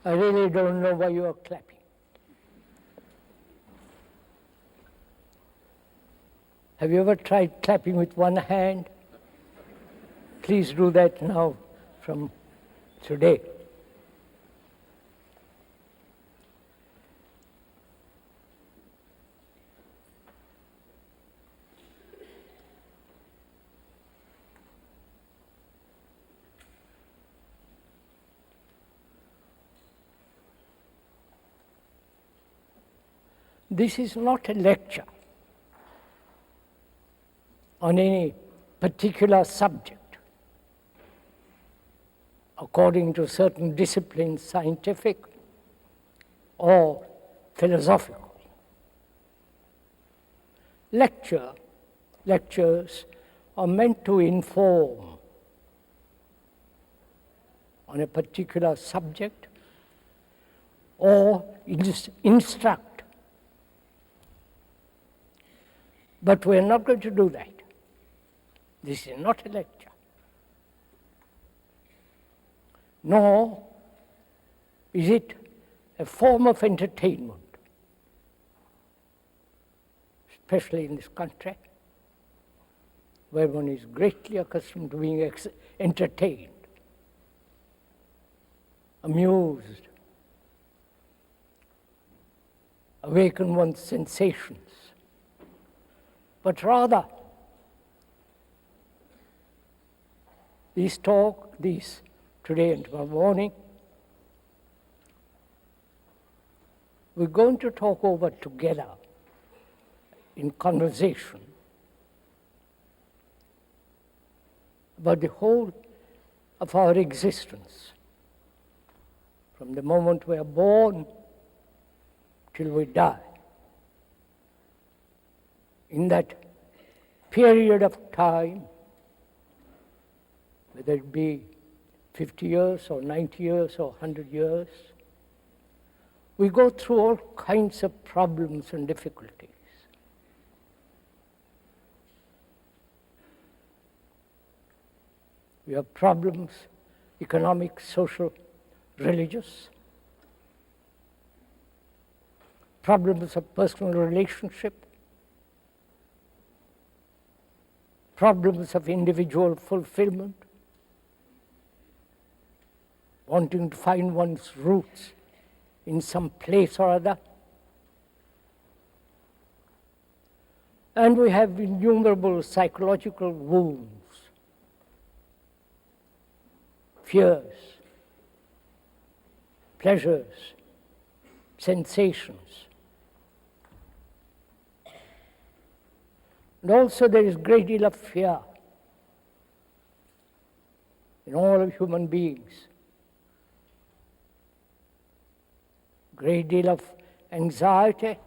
I really don't know why you are clapping. Have you ever tried clapping with one hand? Please do that now from today. This is not a lecture on any particular subject, according to certain disciplines, scientific or philosophical. Lectures are meant to inform on a particular subject or instruct. But we're not going to do that. This is not a lecture. Nor is it a form of entertainment, especially in this country, where one is greatly accustomed to being entertained, amused, awaken one's sensations. But rather, these today and tomorrow morning, we're going to talk over together in conversation about the whole of our existence, from the moment we are born till we die. In that period of time, whether it be 50 years or 90 years or 100 years, we go through all kinds of problems and difficulties. We have problems, economic, social, religious, problems of personal relationship, problems of individual fulfillment, wanting to find one's roots in some place or other. And we have innumerable psychological wounds, fears, pleasures, sensations. And also there is a great deal of fear in all of human beings. Great deal of anxiety,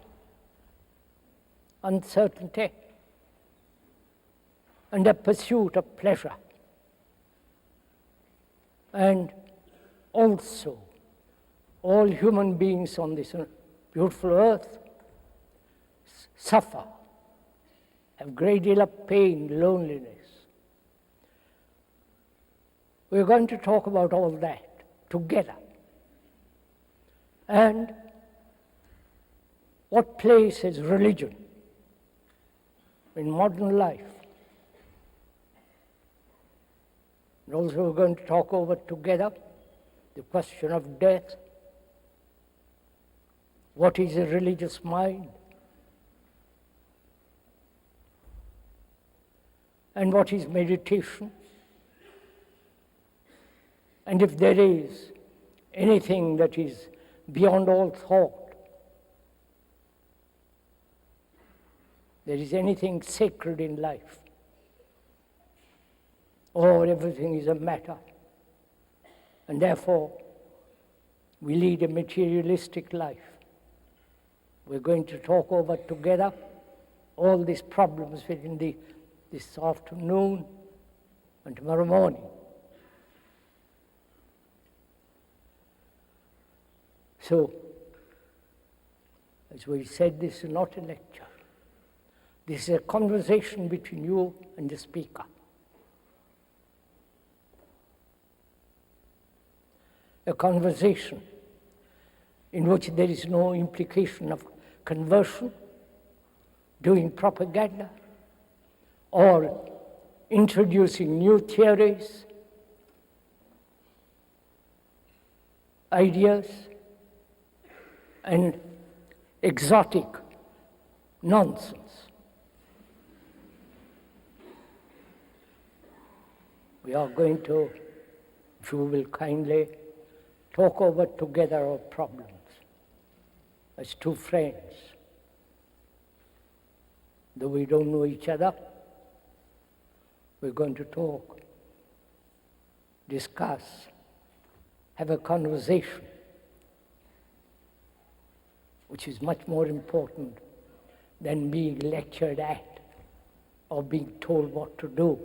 uncertainty, and a pursuit of pleasure. And also, all human beings on this beautiful earth suffer, have great deal of pain, loneliness. We're going to talk about all that together. And what place has religion in modern life? And also we're going to talk over together the question of death. What is a religious mind? And what is meditation? And if there is anything that is beyond all thought, there is anything sacred in life, or everything is a matter, and therefore we lead a materialistic life. We're going to talk over together all these problems within this afternoon and tomorrow morning. So, as we said, this is not a lecture. This is a conversation between you and the speaker. A conversation in which there is no implication of conversion, doing propaganda, or introducing new theories, ideas, and exotic nonsense. We are going to, if you will kindly, talk over together our problems as two friends. Though we don't know each other, we're going to talk, discuss, have a conversation, which is much more important than being lectured at or being told what to do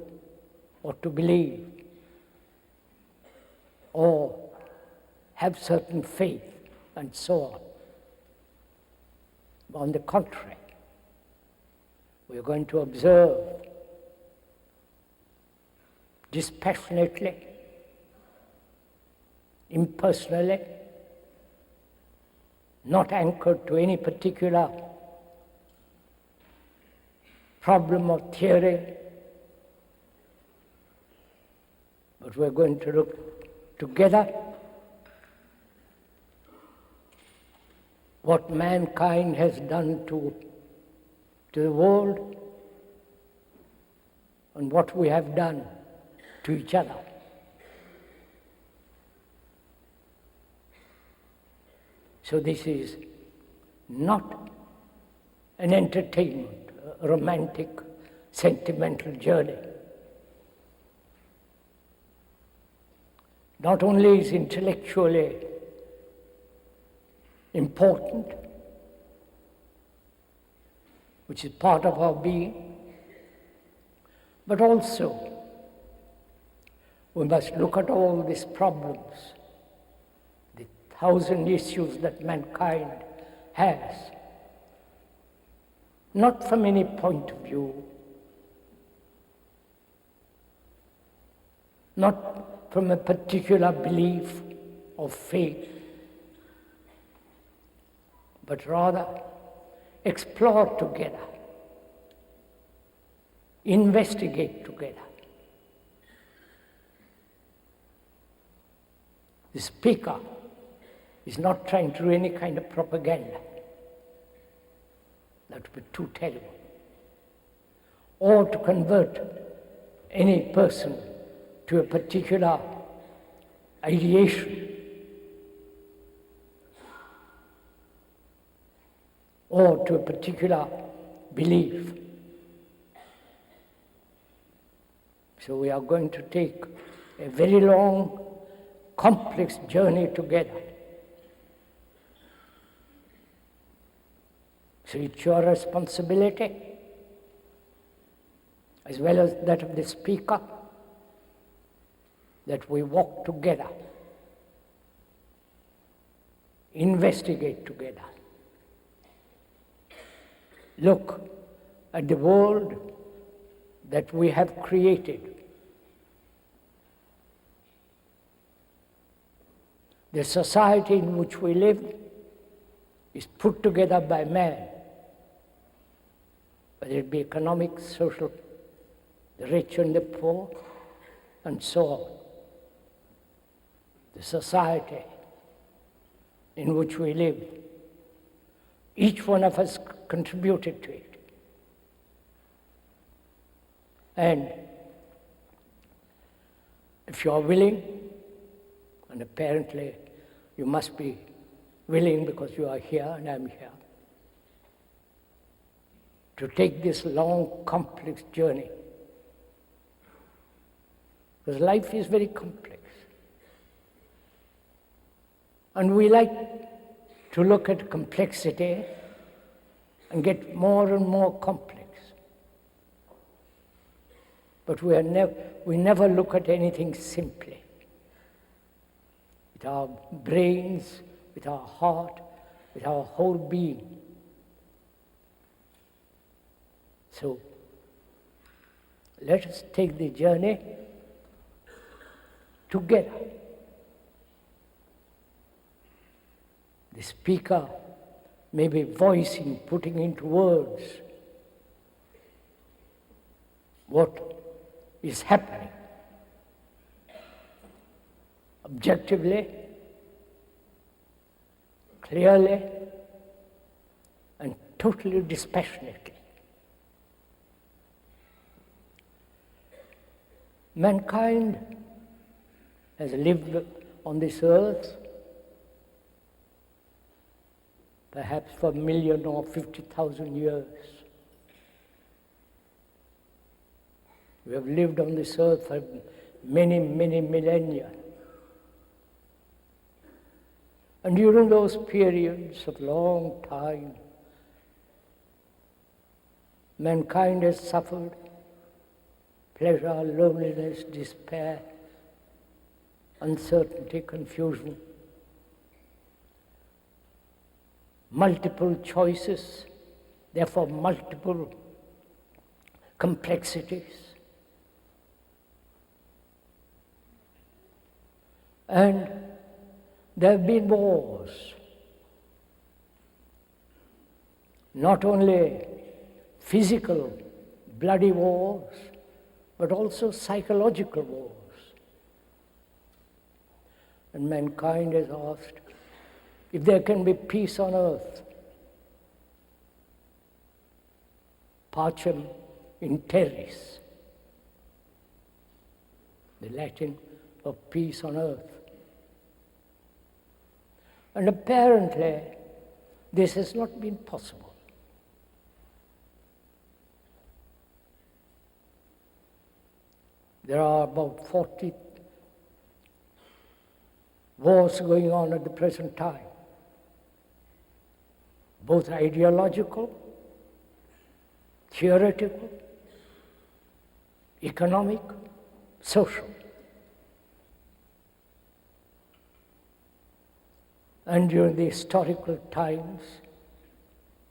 or to believe or have certain faith and so on. On the contrary, we're going to observe dispassionately, impersonally, not anchored to any particular problem or theory, but we're going to look together what mankind has done to the world and what we have done to each other. So this is not an entertainment, a romantic, sentimental journey. Not only is intellectually important, which is part of our being, but also we must look at all these problems, the 1,000 issues that mankind has, not from any point of view, not from a particular belief or faith, but rather explore together, investigate together. The speaker is not trying to do any kind of propaganda. That would be too terrible. Or to convert any person to a particular ideation or to a particular belief. So we are going to take a very long, complex journey together. So it's your responsibility, as well as that of the speaker, that we walk together, investigate together, look at the world that we have created, the society in which we live is put together by man, whether it be economic, social, the rich and the poor, and so on. The society in which we live, each one of us contributed to it. And if you are willing, and apparently you must be willing because you are here and I'm here, to take this long, complex journey. Because life is very complex. And we like to look at complexity and get more and more complex. But we never look at anything simply. With our brains, with our heart, with our whole being. So, let us take the journey together. The speaker may be voicing, putting into words what is happening objectively, clearly, and totally dispassionately. Mankind has lived on this earth perhaps for 1,000,000 or 50,000 years. We have lived on this earth for many, many millennia. And during those periods of long time, mankind has suffered pleasure, loneliness, despair, uncertainty, confusion, multiple choices, therefore multiple complexities. And there have been wars, not only physical, bloody wars, but also psychological wars. And mankind has asked, if there can be peace on earth, pacem in terris, the Latin for peace on earth. And apparently, this has not been possible. There are about 40 wars going on at the present time, both ideological, theoretical, economic, social. And during the historical times,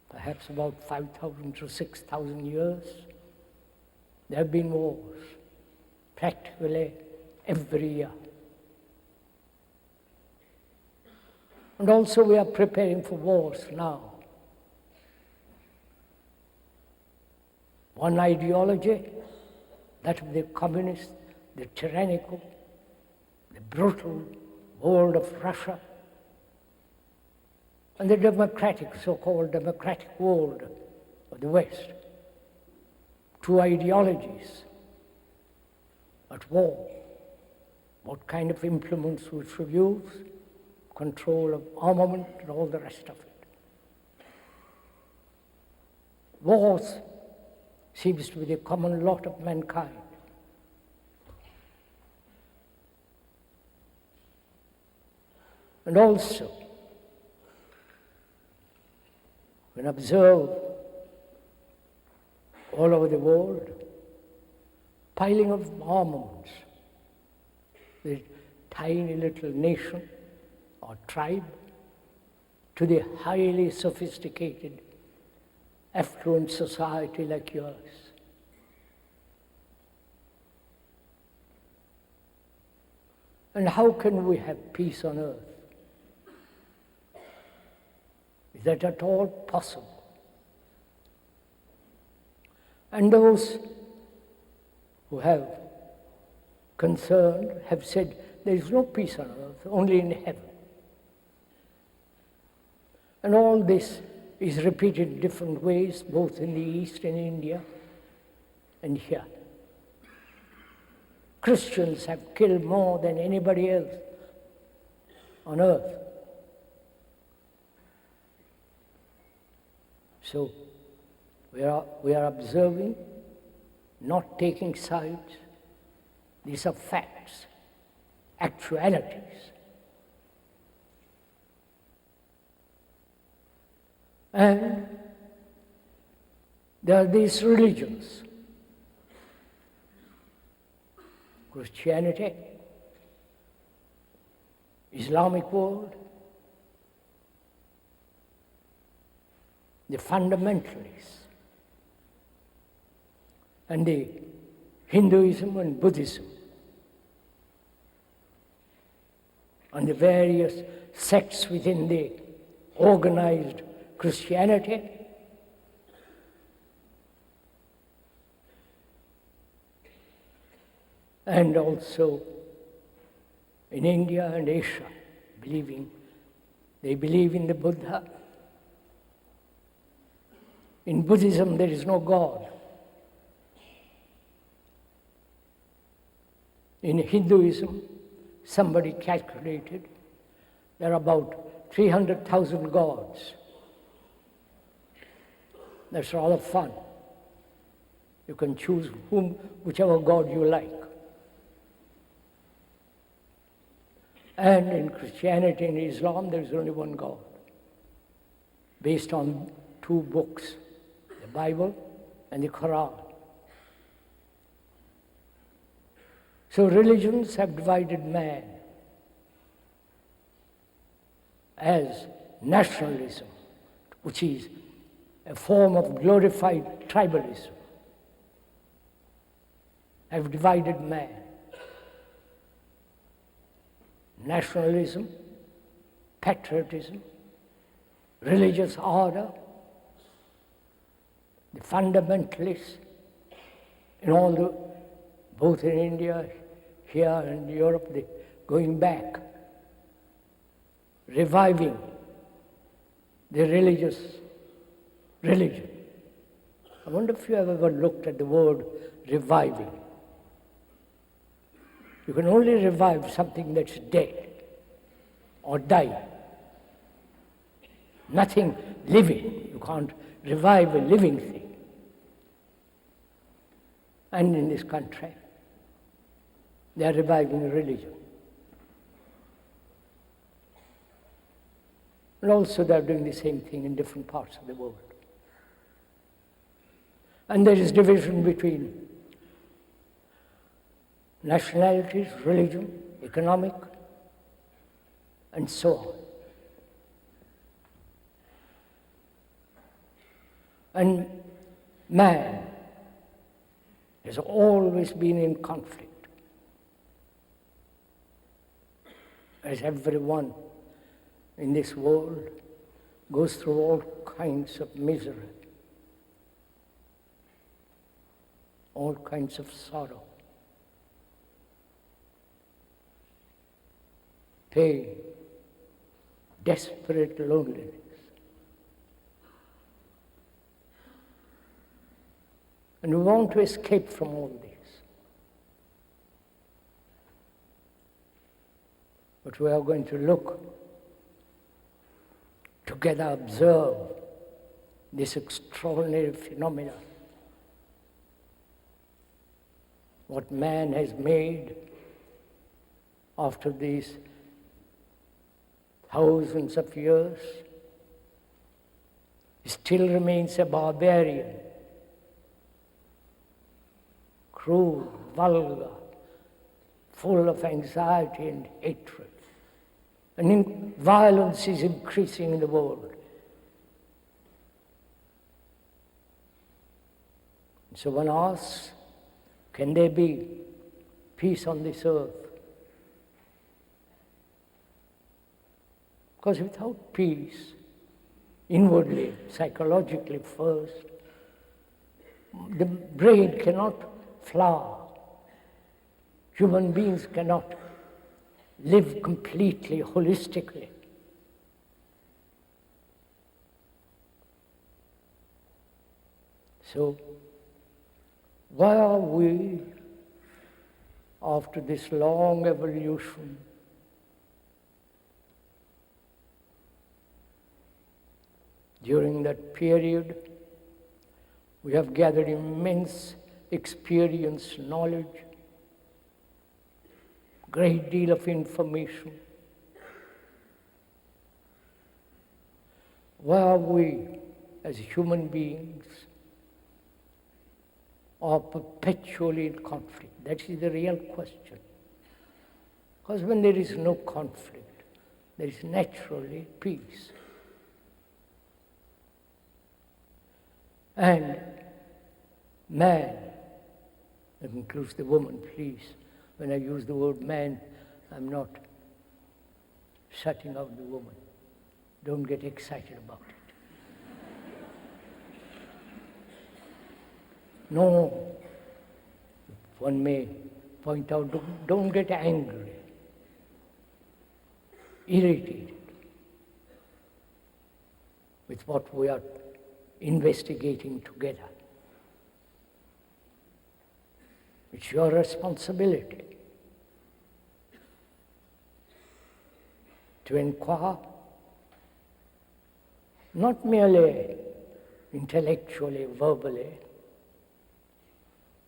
perhaps about 5,000 to 6,000 years, there have been wars, practically every year. And also we are preparing for wars now. One ideology, that of the communist, the tyrannical, the brutal world of Russia, and the democratic, so-called democratic world of the West. Two ideologies at war. What kind of implements we should use, control of armament and all the rest of it. Wars seems to be the common lot of mankind. And also, when observe all over the world, piling of armaments, the tiny little nation or tribe to the highly sophisticated, affluent society like yours. And how can we have peace on earth? Is that at all possible? And those who have concerned have said there is no peace on earth, only in heaven. And all this is repeated in different ways, both in the East and India and here. Christians have killed more than anybody else on earth. So we are observing, not taking sides. These are facts, actualities. And there are these religions, Christianity, Islamic world, the fundamentalists, and the Hinduism and Buddhism, and the various sects within the organized Christianity. And also in India and Asia, they believe in the Buddha. In Buddhism, there is no God. In Hinduism, somebody calculated there are about 300,000 gods. That's rather fun. You can choose whichever god you like. And in Christianity and Islam, there is only one God, based on two books, the Bible and the Quran. So religions have divided man as nationalism, which is a form of glorified tribalism, have divided man. Nationalism, patriotism, religious order, the fundamentalists in all both in India, here and Europe, going back, reviving the religious religion. I wonder if you have ever looked at the word reviving. You can only revive something that's dead or died. Nothing living. You can't revive a living thing. And in this country, they are reviving religion. And also they are doing the same thing in different parts of the world. And there is division between nationalities, religion, economic, and so on. And man has always been in conflict, as everyone in this world goes through all kinds of misery, all kinds of sorrow, pain, desperate loneliness. And we want to escape from all this. But we are going to look together, observe this extraordinary phenomenon. What man has made after these thousands of years still remains a barbarian, cruel, vulgar, full of anxiety and hatred. And violence is increasing in the world. So one asks, can there be peace on this earth? Because without peace, inwardly, psychologically first, the brain cannot flower. Human beings cannot live completely, holistically. So, why are we, after this long evolution, during that period, we have gathered immense experience, knowledge, great deal of information. Why are we, as human beings, are perpetually in conflict? That is the real question. Because when there is no conflict, there is naturally peace. And man, that includes the woman, please. When I use the word man, I'm not shutting out the woman. Don't get excited about it. No, one may point out, don't get angry, irritated with what we are investigating together. It's your responsibility to inquire, not merely intellectually, verbally,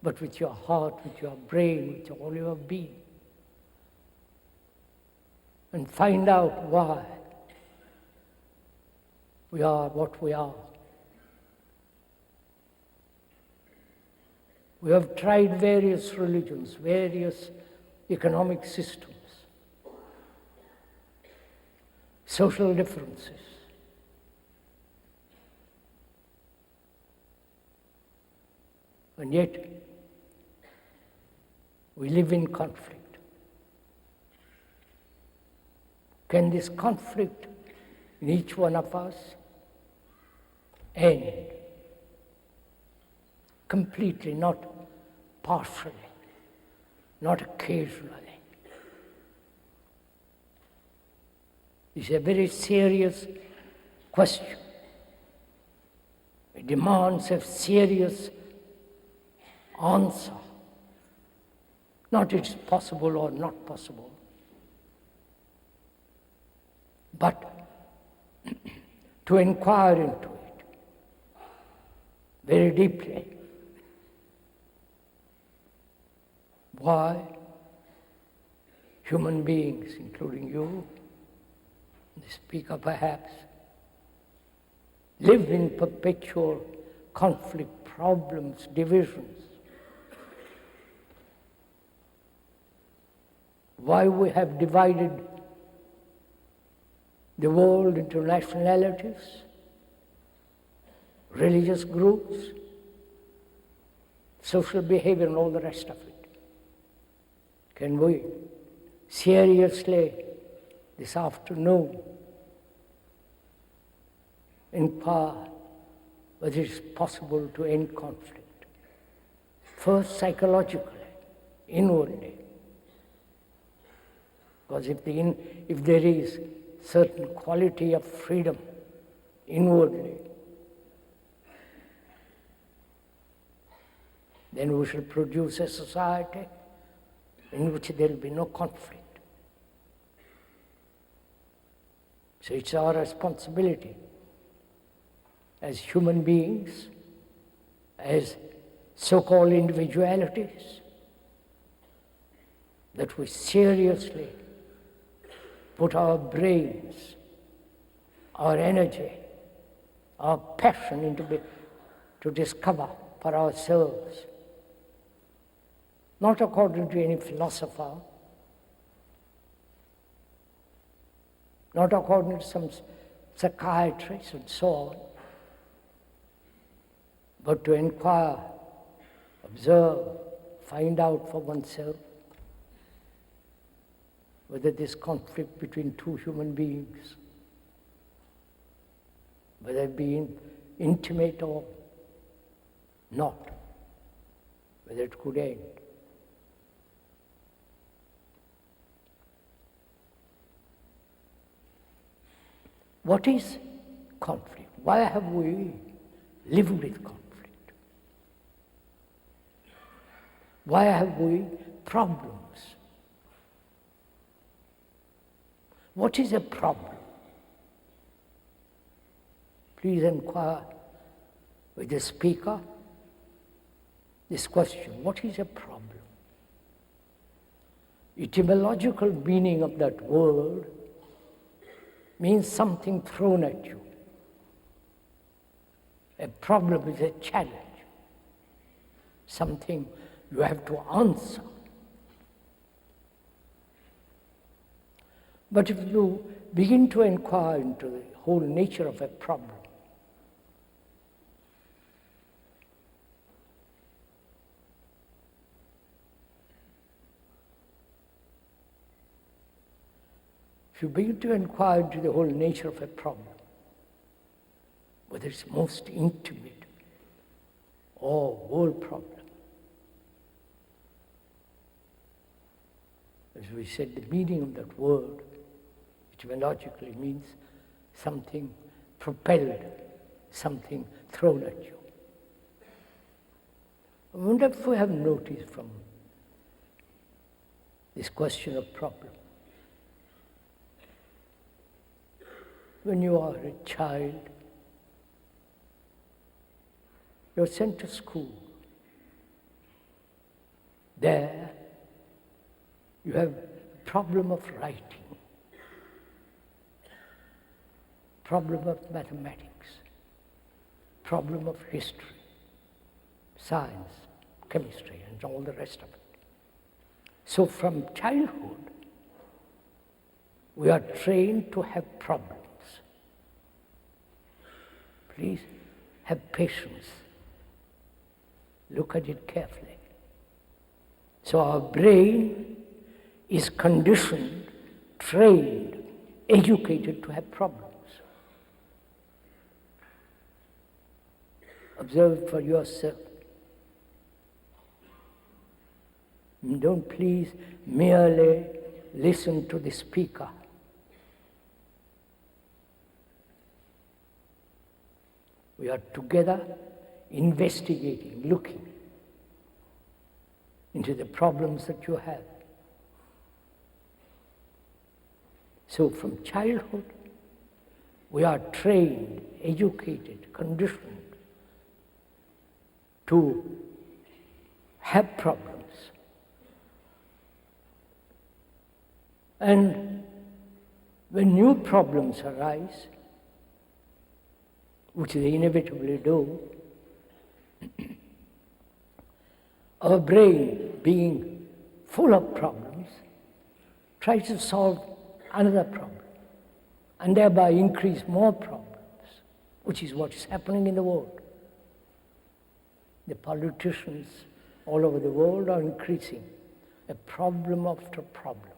but with your heart, with your brain, with all your being, and find out why we are what we are. We have tried various religions, various economic systems, social differences. And yet, we live in conflict. Can this conflict in each one of us end completely, not partially, not occasionally? It's a very serious question. It demands a serious answer. Not it's possible or not possible, but to inquire into it very deeply. Why human beings, including you, the speaker perhaps, live in perpetual conflict, problems, divisions? Why we have divided the world into nationalities, religious groups, social behavior, and all the rest of it? Can we seriously this afternoon inquire whether it is possible to end conflict? First, psychologically, inwardly. Because if there is certain quality of freedom inwardly, then we shall produce a society in which there will be no conflict. So it's our responsibility as human beings, as so-called individualities, that we seriously put our brains, our energy, our passion to discover for ourselves, not according to any philosopher, not according to some psychiatrist and so on, but to inquire, observe, find out for oneself whether this conflict between two human beings, whether it be intimate or not, whether it could end. What is conflict? Why have we lived with conflict? Why have we problems? What is a problem? Please inquire with the speaker this question: what is a problem? Etymological meaning of that word means something thrown at you. A problem is a challenge, something you have to answer. But if you begin to inquire into the whole nature of a problem, If you begin to inquire into the whole nature of a problem, whether it's most intimate or world problem, as we said, the meaning of that word, etymologically means something propelled, something thrown at you. I wonder if we have noticed from this question of problem. When you are a child, you're sent to school. There, you have a problem of writing, problem of mathematics, problem of history, science, chemistry, and all the rest of it. So from childhood, we are trained to have problems. Please have patience. Look at it carefully. So our brain is conditioned, trained, educated to have problems. Observe for yourself. Don't please merely listen to the speaker. We are together investigating, looking into the problems that you have. So from childhood, we are trained, educated, conditioned to have problems. And when new problems arise, which they inevitably do, our brain, being full of problems, tries to solve another problem and thereby increase more problems, which is what is happening in the world. The politicians all over the world are increasing a problem after problem,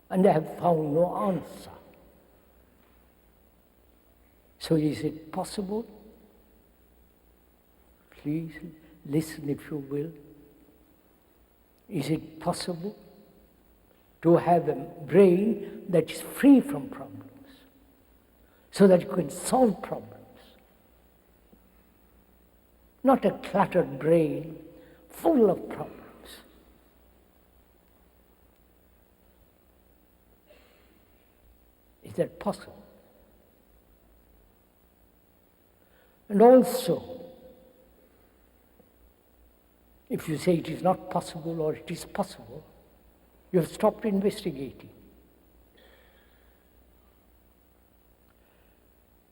and they have found no answer. So is it possible? Please listen if you will. Is it possible to have a brain that is free from problems so that you can solve problems? Not a cluttered brain full of problems. Is that possible? And also, if you say it is not possible or it is possible, you have stopped investigating.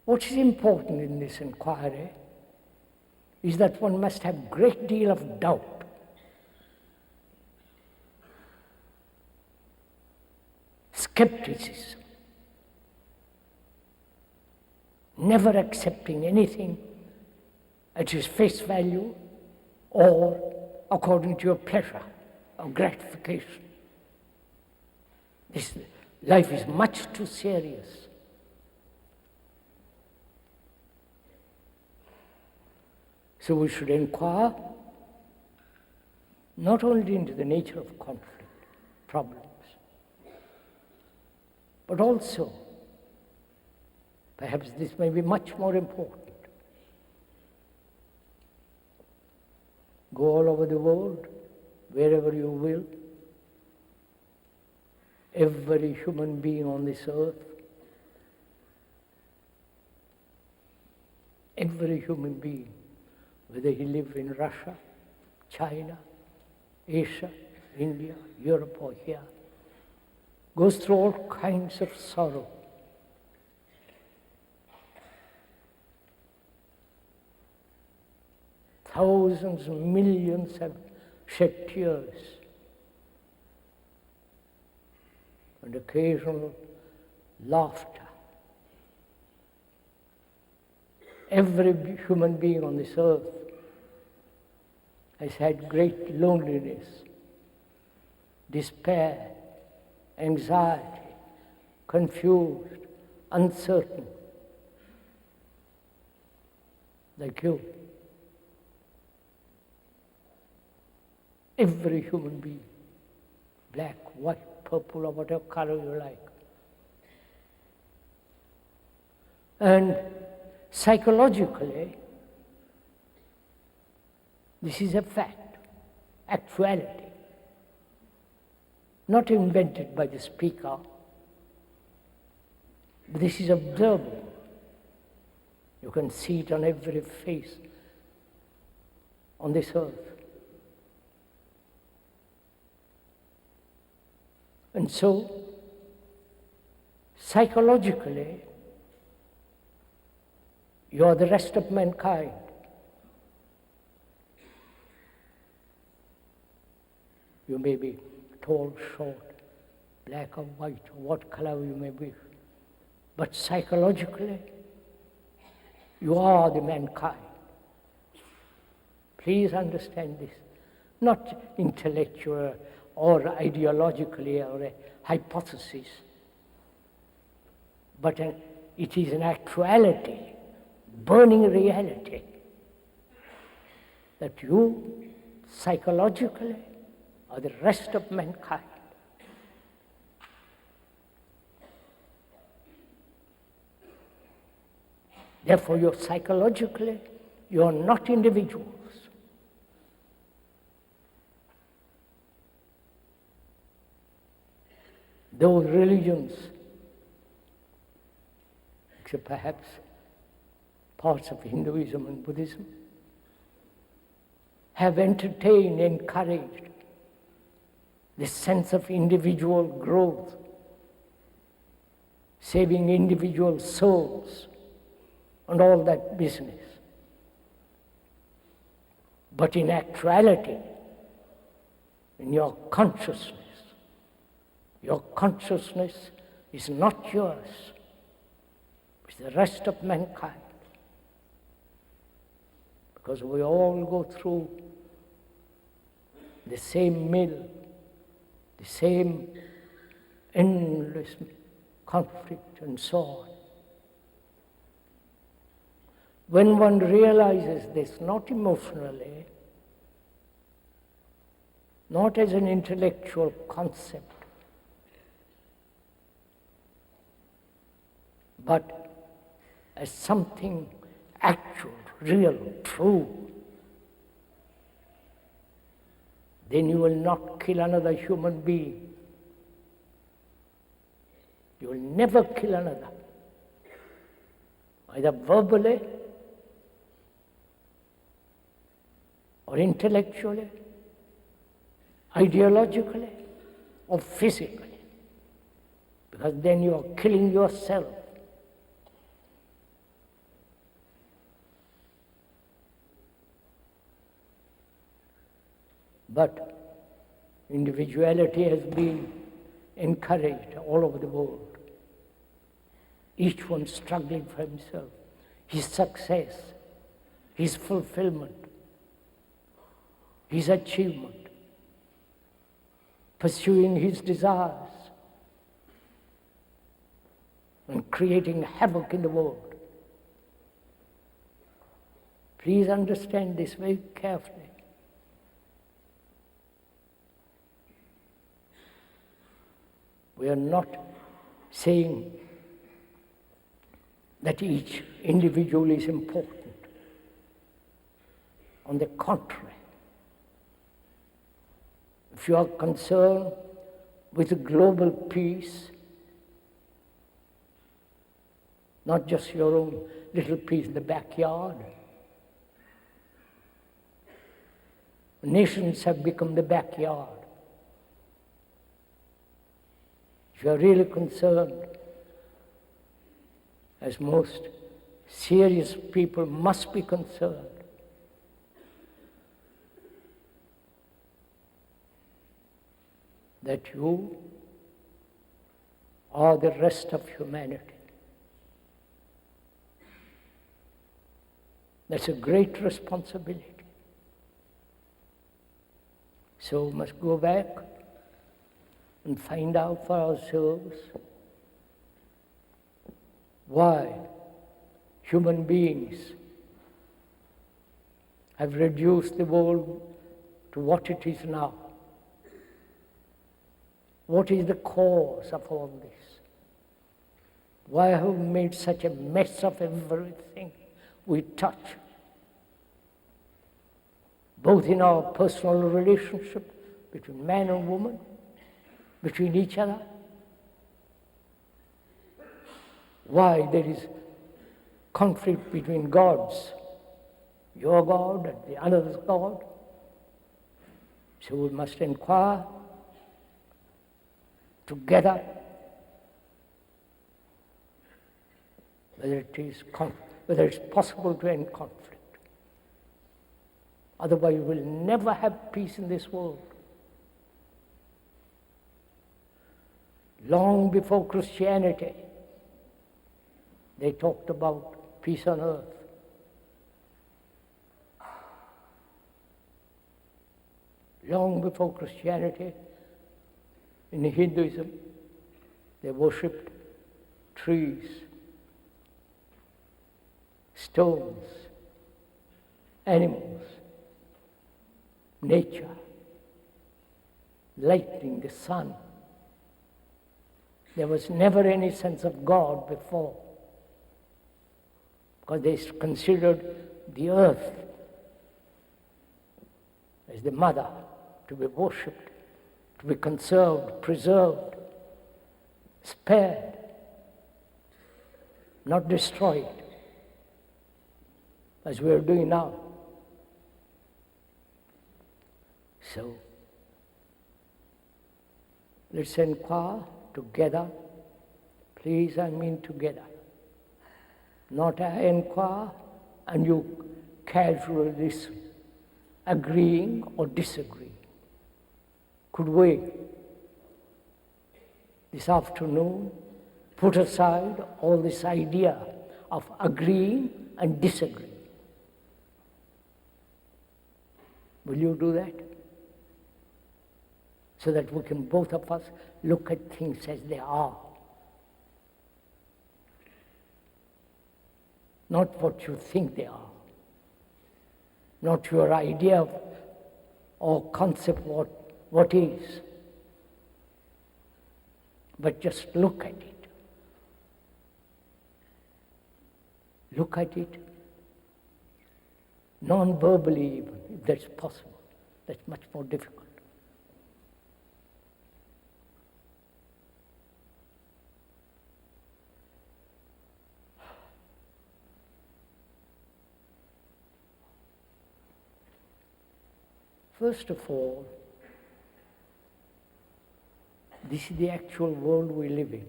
What is important in this inquiry is that one must have a great deal of doubt. Skepticism. Never accepting anything at its face value or according to your pleasure or gratification. This life is much too serious. So we should inquire not only into the nature of conflict, problems, but also, perhaps this may be much more important, go all over the world, wherever you will, every human being on this earth, every human being, whether he lives in Russia, China, Asia, India, Europe or here, goes through all kinds of sorrow. Thousands, millions have shed tears, and occasional laughter. Every human being on this earth has had great loneliness, despair, anxiety, confused, uncertain, like you. Every human being, black, white, purple, or whatever color you like. And psychologically, this is a fact, actuality, not invented by the speaker. This is observable. You can see it on every face on this earth. And so, psychologically, you are the rest of mankind. You may be tall, short, black or white, or what color you may be. But psychologically, you are the mankind. Please understand this. Not intellectual or ideologically or a hypothesis, but it is an actuality, burning reality, that you psychologically are the rest of mankind. Therefore, you're psychologically, you are not individuals. Those religions, except perhaps parts of Hinduism and Buddhism, have entertained, encouraged this sense of individual growth, saving individual souls, and all that business. But in actuality, in your consciousness is not yours, it's the rest of mankind. Because we all go through the same mill, the same endless conflict and so on. When one realizes this, not emotionally, not as an intellectual concept, but as something actual, real, true, then you will not kill another human being. You will never kill another, either verbally or intellectually, ideologically, or physically, because then you are killing yourself. But individuality has been encouraged all over the world. Each one struggling for himself, his success, his fulfillment, his achievement, pursuing his desires, and creating havoc in the world. Please understand this very carefully. We are not saying that each individual is important. On the contrary, if you are concerned with global peace, not just your own little peace in the backyard, nations have become the backyard. If you are really concerned, as most serious people must be concerned, that you are the rest of humanity. That's a great responsibility. So we must go back and find out for ourselves why human beings have reduced the world to what it is now. What is the cause of all this? Why have we made such a mess of everything we touch? Both in our personal relationship between man and woman, between each other. Why there is conflict between gods, your God and the other's God. So we must inquire together whether it's possible to end conflict. Otherwise, we will never have peace in this world. Long before Christianity, they talked about peace on earth. Long before Christianity, in Hinduism, they worshipped trees, stones, animals, nature, lightning, the sun. There was never any sense of God before, because they considered the earth as the mother to be worshipped, to be conserved, preserved, spared, not destroyed, as we are doing now. So, let's inquire together. Please, I mean together. Not I inquire and you casually listen, agreeing or disagreeing. Could we, this afternoon, put aside all this idea of agreeing and disagreeing? Will you do that? So that we can, both of us, look at things as they are. Not what you think they are. Not your idea of or concept what is. But just look at it. Look at it non-verbally even, if that's possible. That's much more difficult. First of all, this is the actual world we live in.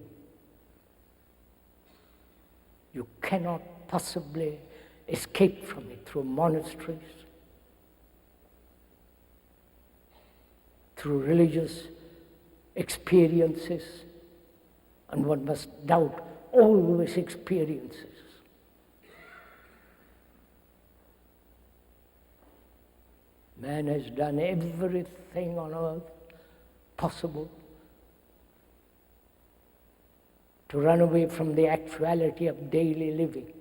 You cannot possibly escape from it through monasteries, through religious experiences, and one must doubt all these experiences. Man has done everything on earth possible to run away from the actuality of daily living.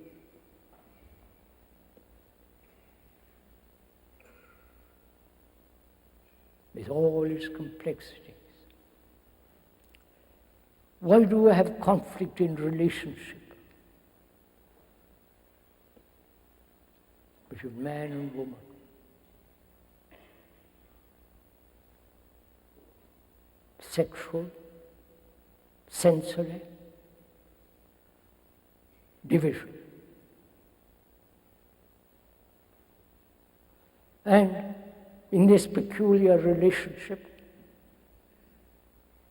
With all its complexities. Why do we have conflict in relationship between man and woman? Sexual, sensory, division. And in this peculiar relationship,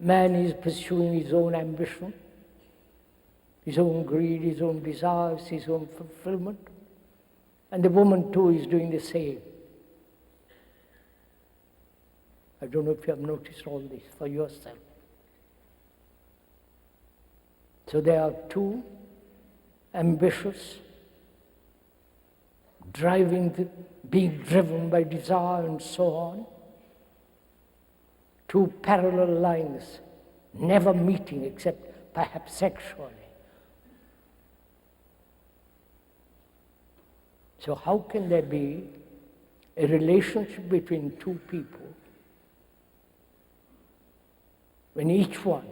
man is pursuing his own ambition, his own greed, his own desires, his own fulfillment, and the woman too is doing the same. I don't know if you have noticed all this for yourself. So there are two ambitious, being driven by desire and so on, two parallel lines never meeting except perhaps sexually. So how can there be a relationship between two people when each one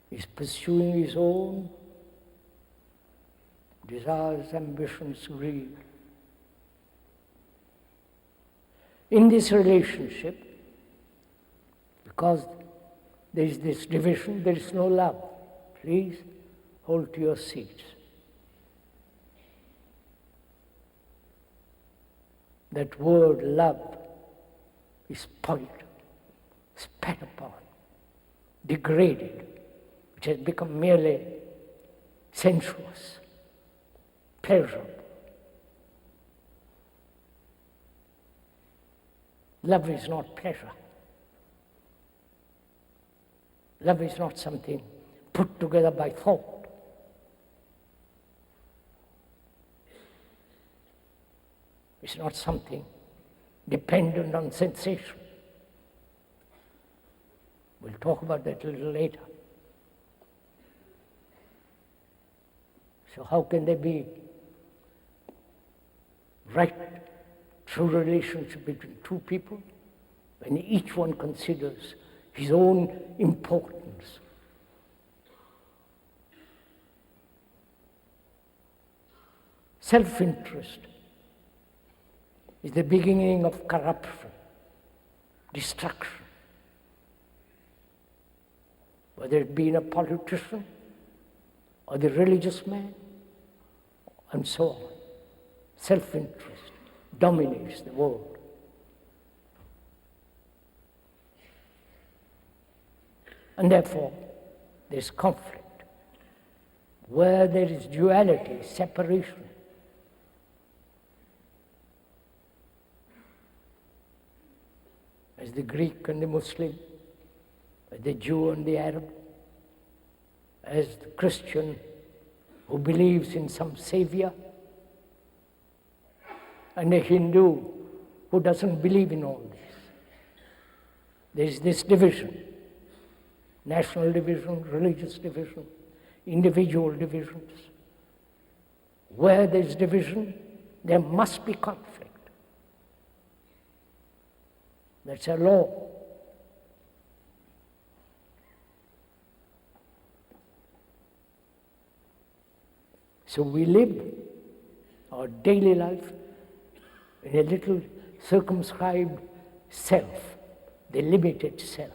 is pursuing his own desires, ambitions, greed? In this relationship, because there is this division, there is no love. Please hold to your seats. That word love is spoiled, spat upon, degraded, which has become merely sensuous, pleasurable. Love is not pleasure. Love is not something put together by thought. It's not something dependent on sensation. We'll talk about that a little later. So how can there be right, true relationship between two people when each one considers his own importance? Self-interest is the beginning of corruption, destruction. Whether it be in a politician or the religious man, and so on. Self-interest dominates the world. And therefore, there is conflict. Where there is duality, separation, as the Greek and the Muslim, as the Jew and the Arab, as the Christian who believes in some savior, and a Hindu who doesn't believe in all this. There is this division, national division, religious division, individual divisions. Where there is division, there must be conflict. That's a law. So we live our daily life in a little circumscribed self, the limited self.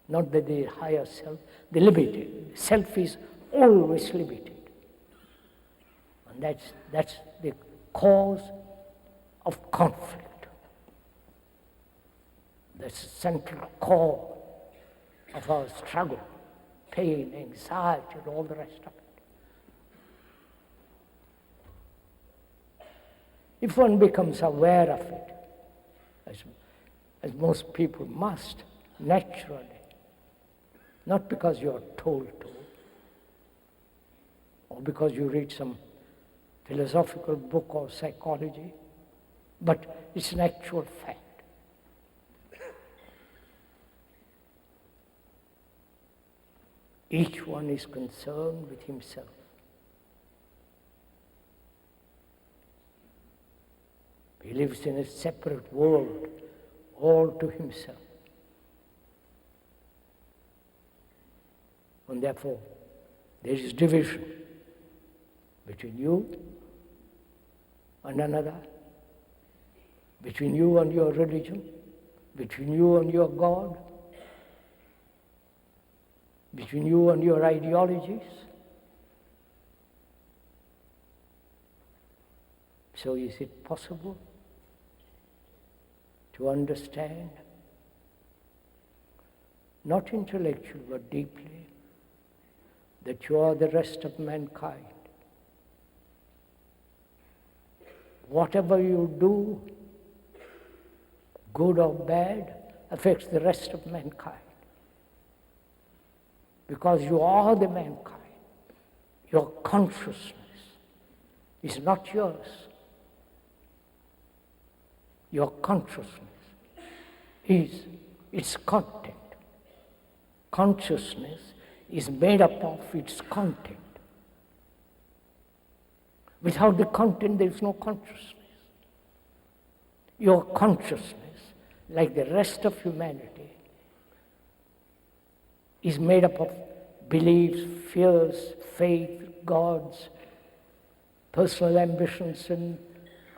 Not that the higher self, the limited. Self is always limited. And that's the cause of conflict. That's the central core of our struggle, pain, anxiety, and all the rest of it. If one becomes aware of it, as most people must, naturally, not because you are told to, or because you read some philosophical book or psychology, but it's an actual fact. Each one is concerned with himself. He lives in a separate world, all to himself. And therefore, there is division between you and another, between you and your religion, between you and your God, between you and your ideologies. So is it possible to understand, not intellectually but deeply, that you are the rest of mankind? Whatever you do, good or bad, affects the rest of mankind. Because you are the mankind. Your consciousness is not yours. Your consciousness is its content. Consciousness is made up of its content. Without the content, there is no consciousness. Your consciousness, like the rest of humanity, is made up of beliefs, fears, faith, gods, personal ambitions, and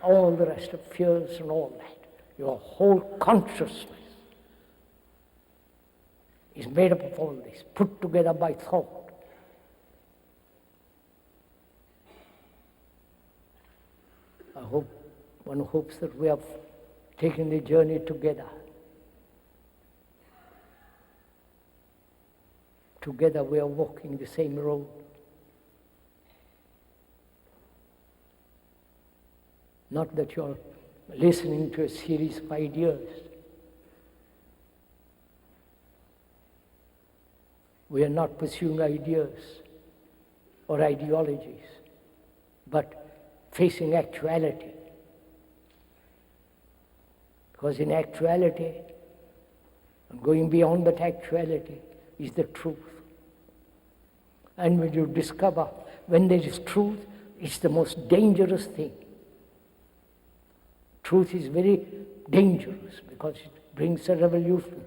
all the rest of fears and all that. Your whole consciousness is made up of all this, put together by thought. One hopes that we have taken the journey together. Together we are walking the same road. Not that you're listening to a series of ideas. We are not pursuing ideas or ideologies, but facing actuality. Because in actuality, and going beyond that actuality, is the truth. And when you discover when there is truth, it's the most dangerous thing. Truth is very dangerous because it brings a revolution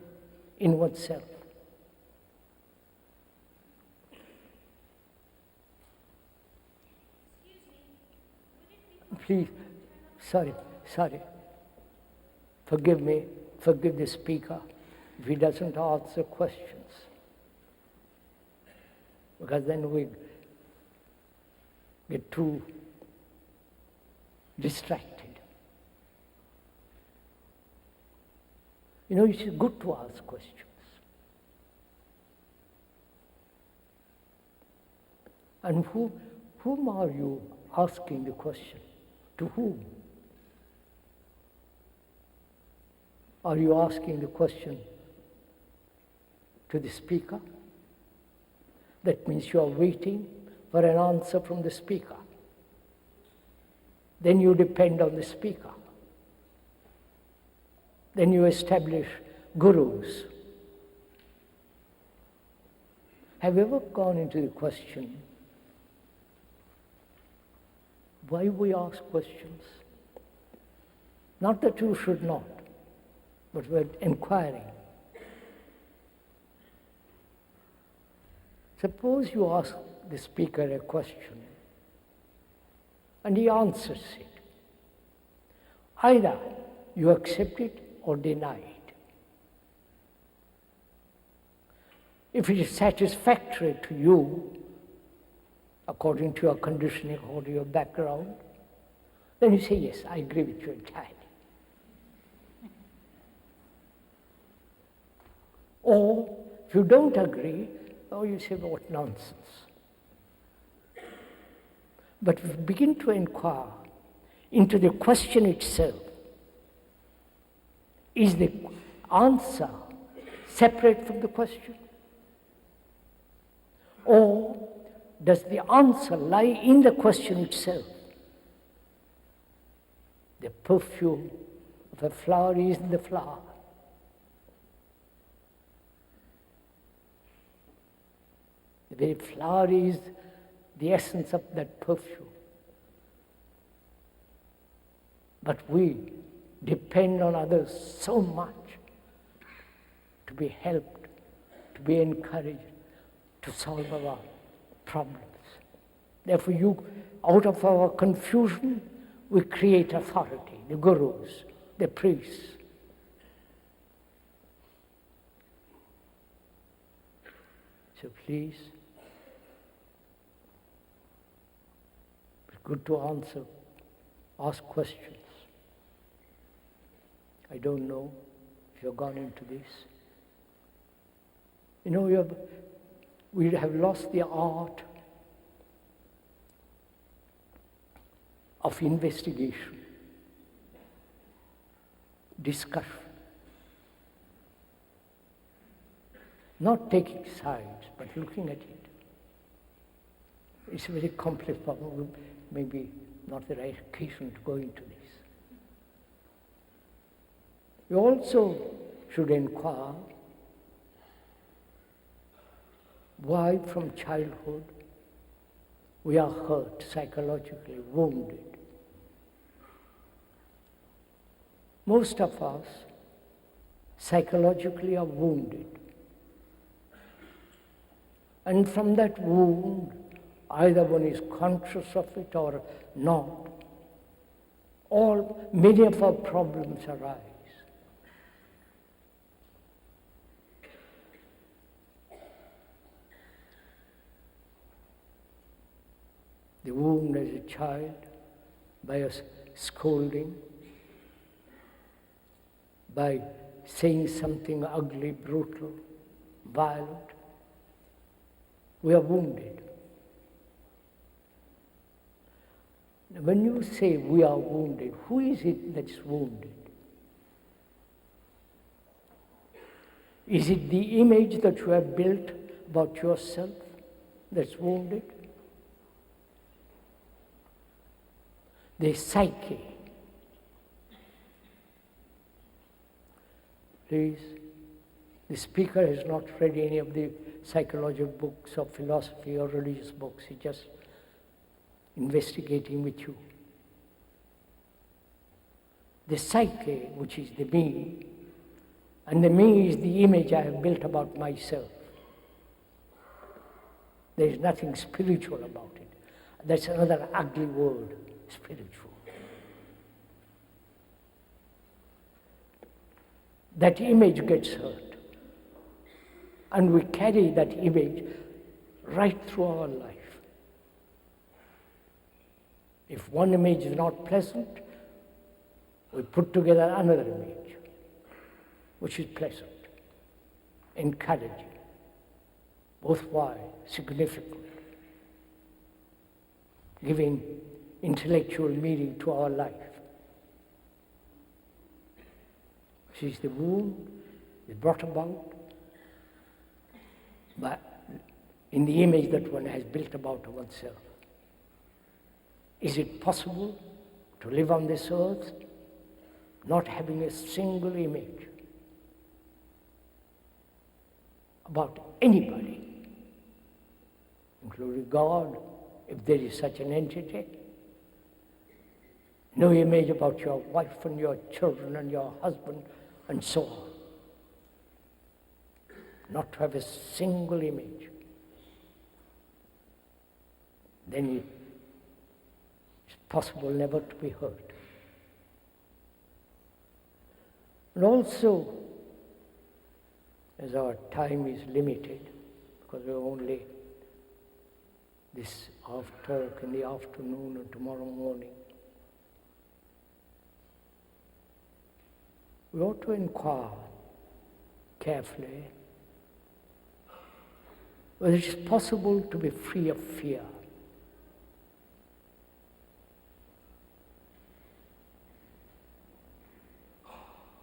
in oneself. Please, sorry. Forgive me, forgive the speaker if he doesn't answer questions. Because then we get too distracted. You know, it's good to ask questions. And whom are you asking the question? To whom? Are you asking the question to the speaker? That means you are waiting for an answer from the speaker. Then you depend on the speaker. Then you establish gurus. Have you ever gone into the question, why we ask questions? Not that you should not, but we're inquiring. Suppose you ask the speaker a question and he answers it. Either you accept it or deny it. If it is satisfactory to you, according to your conditioning or to your background, then you say, yes, I agree with you entirely. Or, if you don't agree, you say, well, what nonsense. But if you begin to inquire into the question itself, is the answer separate from the question? Or does the answer lie in the question itself? The perfume of a flower is in the flower. The very flower is the essence of that perfume. But we depend on others so much to be helped, to be encouraged, to solve our problems. Therefore, out of our confusion, we create authority, the gurus, the priests. So please, it's good to ask questions. I don't know if you've gone into this. You know, we have lost the art of investigation, discussion, not taking sides, but looking at it. It's a very complex problem, maybe not the right occasion to go into this. You also should inquire why from childhood we are hurt, psychologically wounded. Most of us psychologically are wounded. And from that wound, either one is conscious of it or not, many of our problems arise. The wound as a child, by a scolding, by saying something ugly, brutal, violent, we are wounded. When you say we are wounded, who is it that's wounded? Is it the image that you have built about yourself that's wounded? The psyche. Please, the speaker has not read any of the psychological books or philosophy or religious books. He's just investigating with you. The psyche, which is the me, and the me is the image I have built about myself. There is nothing spiritual about it. That's another ugly word, spiritual. That image gets hurt. And we carry that image right through our life. If one image is not pleasant, we put together another image, which is pleasant, encouraging, worthwhile, significant, giving intellectual meaning to our life. This is the wound is brought about in the image that one has built about oneself. Is it possible to live on this earth not having a single image about anybody, including God, if there is such an entity? No image about your wife and your children and your husband and so on. Not to have a single image. Then it's possible never to be hurt. And also, as our time is limited, because we're only this talk in the afternoon and tomorrow morning, we ought to inquire carefully whether it is possible to be free of fear.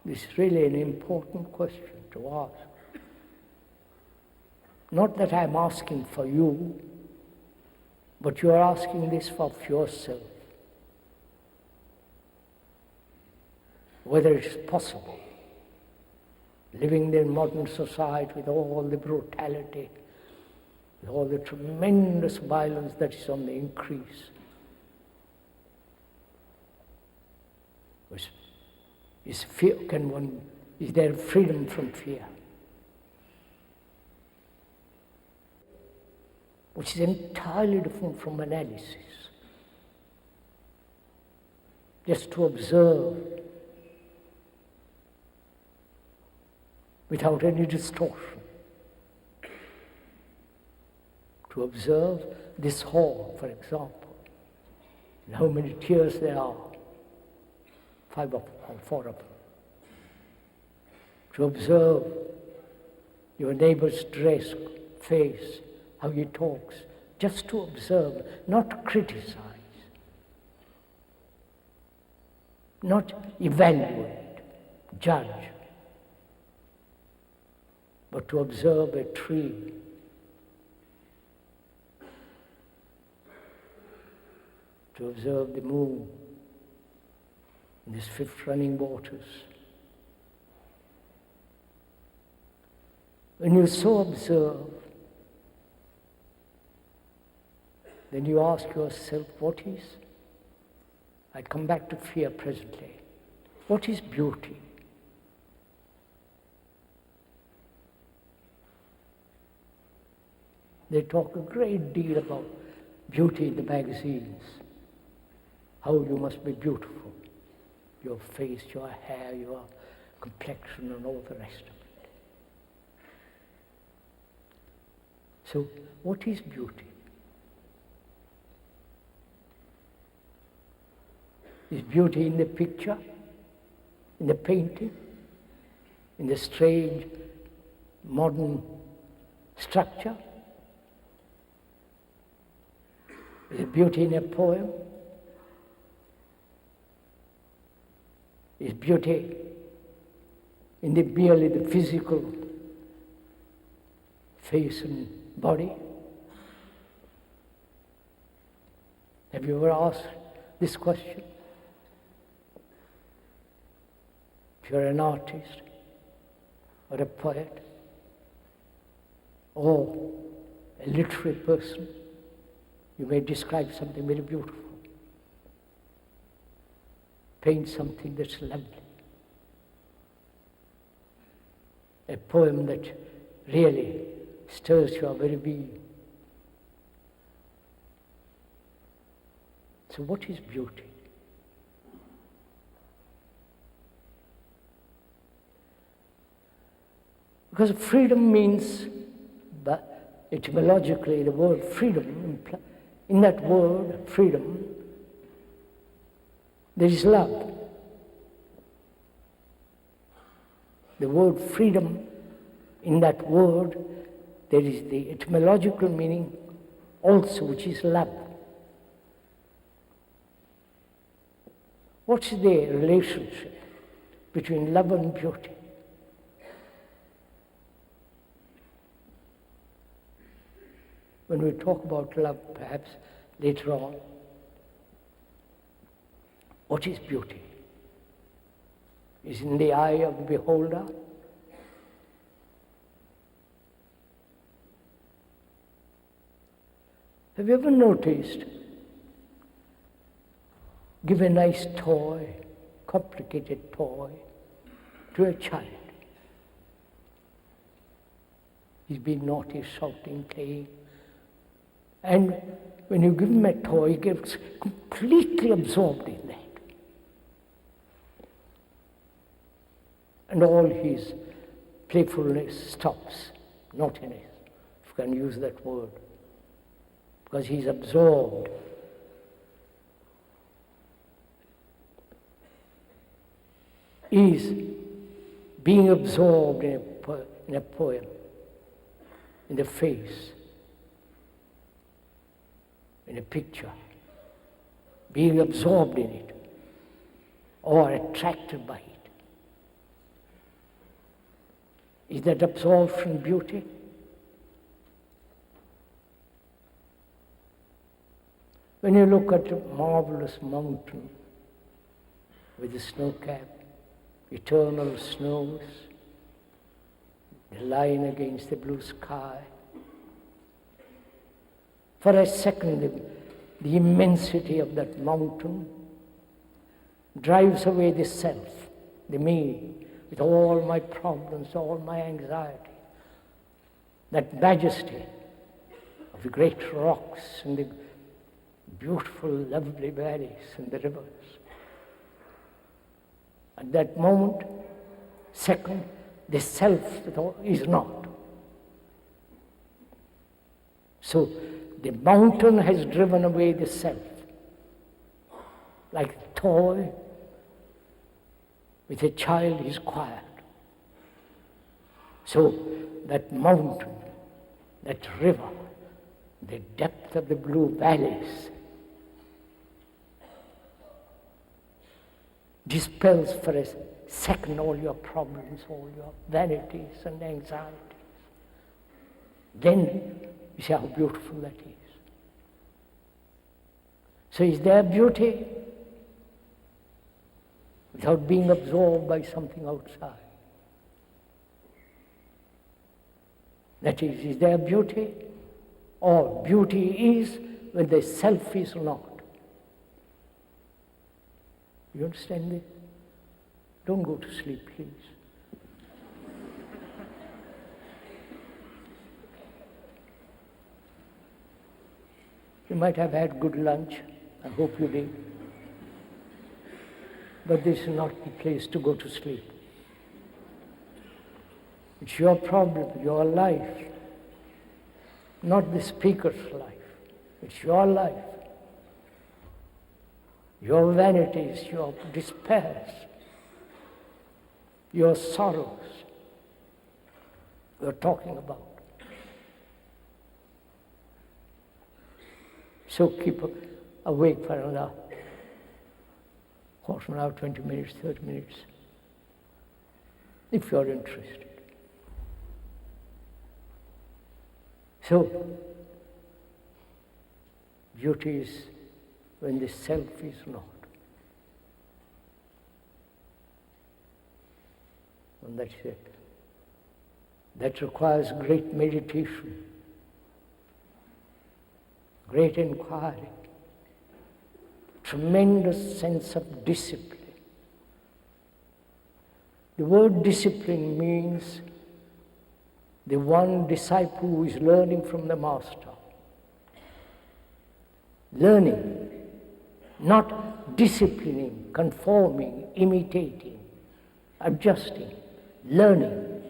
This is really an important question to ask. Not that I'm asking for you, but you are asking this for yourself. Whether it is possible, living in modern society with all the brutality, with all the tremendous violence that is on the increase, is there freedom from fear? Which is entirely different from analysis. Just to observe without any distortion. To observe this hall, for example, and how many tiers there are. 5 of them, or 4 of them. To observe your neighbor's dress, face, how he talks, just to observe, not to criticize, not evaluate, judge, but to observe a tree, to observe the moon, in these 5 running waters, When you so observe, then you ask yourself, what is? I come back to fear presently. What is beauty? They talk a great deal about beauty in the magazines, how you must be beautiful, your face, your hair, your complexion, and all the rest of it. So, what is beauty? Is beauty in the picture, in the painting, in the strange modern structure? Is it beauty in a poem? Is beauty in merely the physical face and body? Have you ever asked this question? If you're an artist or a poet or a literary person, you may describe something very beautiful, paint something that's lovely, a poem that really stirs your very being. So what is beauty? Because freedom means, but etymologically, the word freedom, in that word, freedom, there is love. The word freedom, in that word, there is the etymological meaning also, which is love. What's the relationship between love and beauty? When we talk about love, perhaps later on, what is beauty? Is in the eye of the beholder? Have you ever noticed, give a nice toy, complicated toy, to a child. He's been naughty, shouting, playing. And when you give him a toy, he gets completely absorbed in that. And all his playfulness stops, naughtiness, if you can use that word, because he's absorbed. Is being absorbed in a poem, in the face, in a picture, being absorbed in it, or attracted by it. Is that absorption beauty? When you look at a marvelous mountain with the snow cap, eternal snows, the line against the blue sky, for a second, the immensity of that mountain drives away the self, the me, with all my problems, all my anxiety. That majesty of the great rocks and the beautiful, lovely valleys and the rivers. At that moment, second, the self is not. So, the mountain has driven away the self, like a toy with a child is quiet. So that mountain, that river, the depth of the blue valleys dispels for a second all your problems, all your vanities and anxieties. Then you see how beautiful that is. So is there beauty without being absorbed by something outside? That is there beauty? Or beauty is when the self is not. You understand this? Don't go to sleep, please. You might have had good lunch. I hope you did. But this is not the place to go to sleep. It's your problem, your life, not the speaker's life. It's your life. Your vanities, your despairs, your sorrows you're talking about. So keep awake for another quarter of an hour, 20 minutes, 30 minutes, if you're interested. So, beauty is when the self is not. And that's it. That requires great meditation, great inquiry, tremendous sense of discipline. The word discipline means the one disciple who is learning from the master. Learning, not disciplining, conforming, imitating, adjusting. Learning.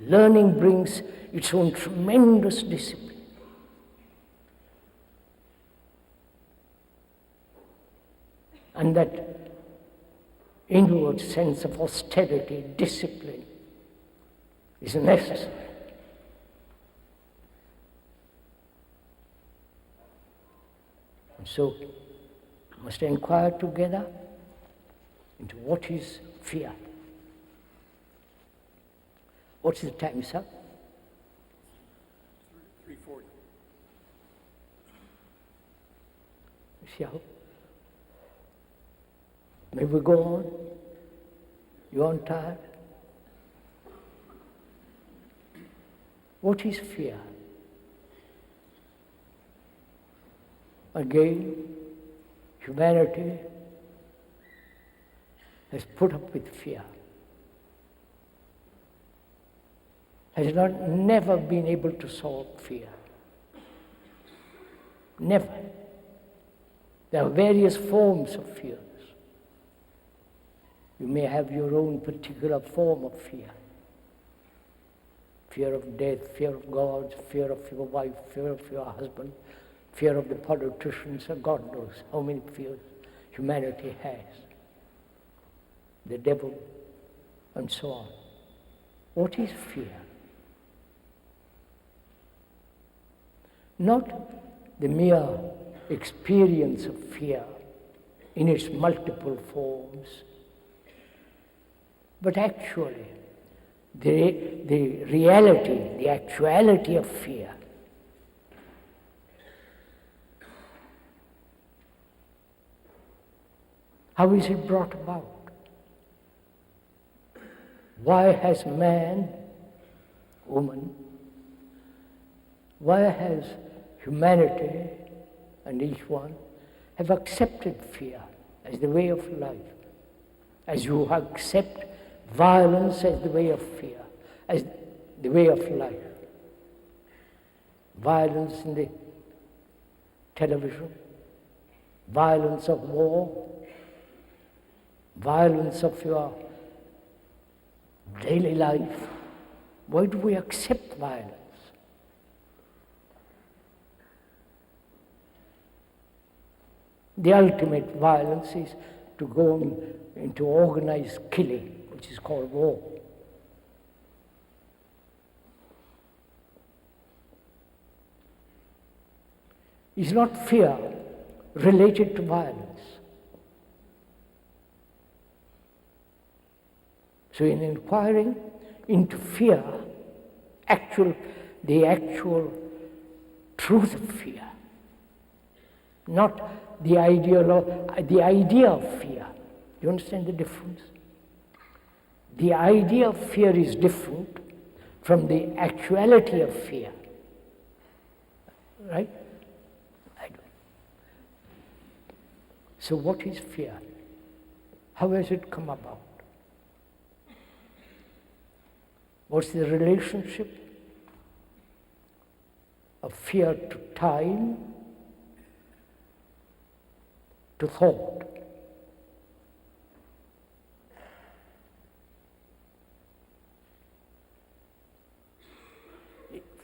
Learning brings its own tremendous discipline. And that inward sense of austerity, discipline, is necessary. And so, we must inquire together into what is fear. What's the time, sir? 3:40. See how? May we go on? You aren't tired? What is fear? Again, humanity has put up with fear. Has never been able to solve fear. Never. There are various forms of fears. You may have your own particular form of fear. Fear of death, fear of God, fear of your wife, fear of your husband, fear of the politicians, and God knows how many fears humanity has. The devil, and so on. What is fear? Not the mere experience of fear in its multiple forms, but actually the reality, the actuality of fear. How is it brought about? Why has man, woman, why has humanity and each one have accepted fear as the way of life, as you accept violence as the way of fear, as the way of life? Violence in the television, violence of war, violence of your daily life. Why do we accept violence? The ultimate violence is to go into organized killing, which is called war. Is not fear related to violence? So in inquiring into fear, the actual truth of fear, not the idea of fear. You understand the difference? The idea of fear is different from the actuality of fear. Right? I don't. So what is fear? How has it come about? What's the relationship of fear to time, to thought?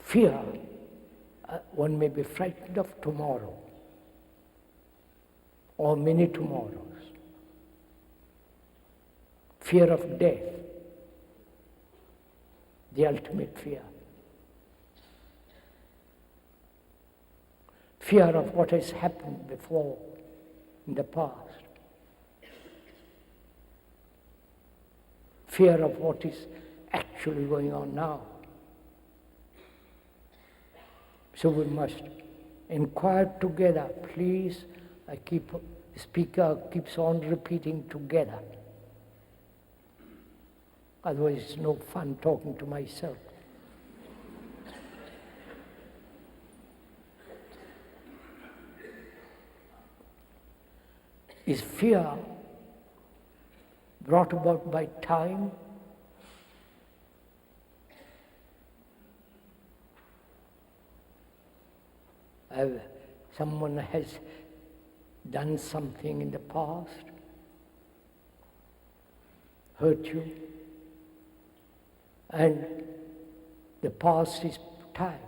Fear, one may be frightened of tomorrow or many tomorrows. Fear of death, the ultimate fear. Fear of what has happened before in the past. Fear of what is actually going on now. So we must inquire together, please. The speaker keeps on repeating together. Otherwise it's no fun talking to myself. Is fear brought about by time? Someone has done something in the past, hurt you, and the past is time.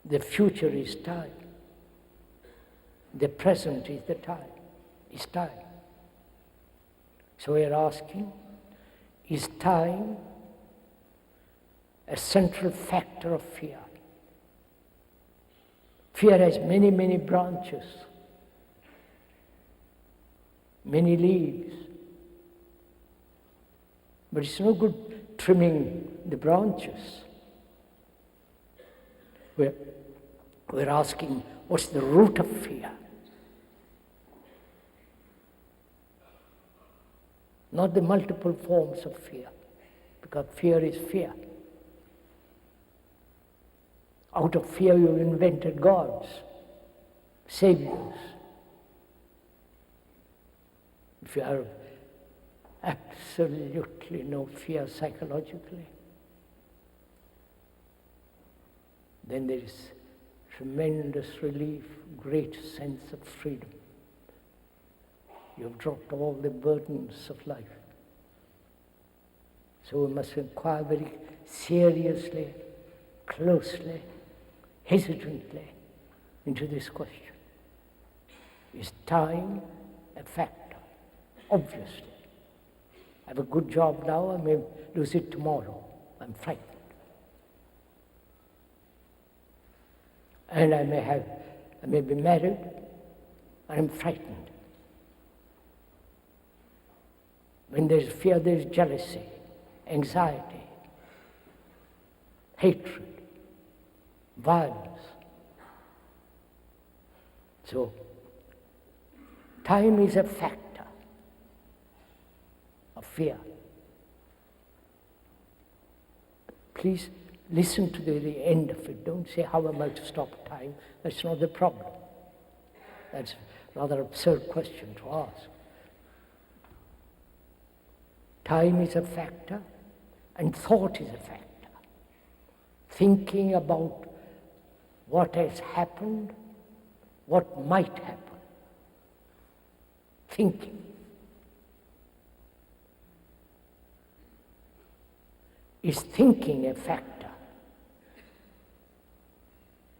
The future is time. The present is the time, is time. So we are asking, is time a central factor of fear? Fear has many, many branches, many leaves. But it's no good trimming the branches. We're asking, what's the root of fear? Not the multiple forms of fear, because fear is fear. Out of fear you've invented gods, saviors. If you have absolutely no fear psychologically, then there is tremendous relief, great sense of freedom. You've dropped all the burdens of life. So we must inquire very seriously, closely, hesitantly into this question. Is time a factor? Obviously. I have a good job now, I may lose it tomorrow. I'm frightened. And I may be married, and I'm frightened. When there's fear, there's jealousy, anxiety, hatred, violence. So, time is a factor of fear. Please listen to the end of it. Don't say, how am I to stop time? That's not the problem. That's a rather absurd question to ask. Time is a factor, and thought is a factor. Thinking about what has happened, what might happen. Thinking. Is thinking a factor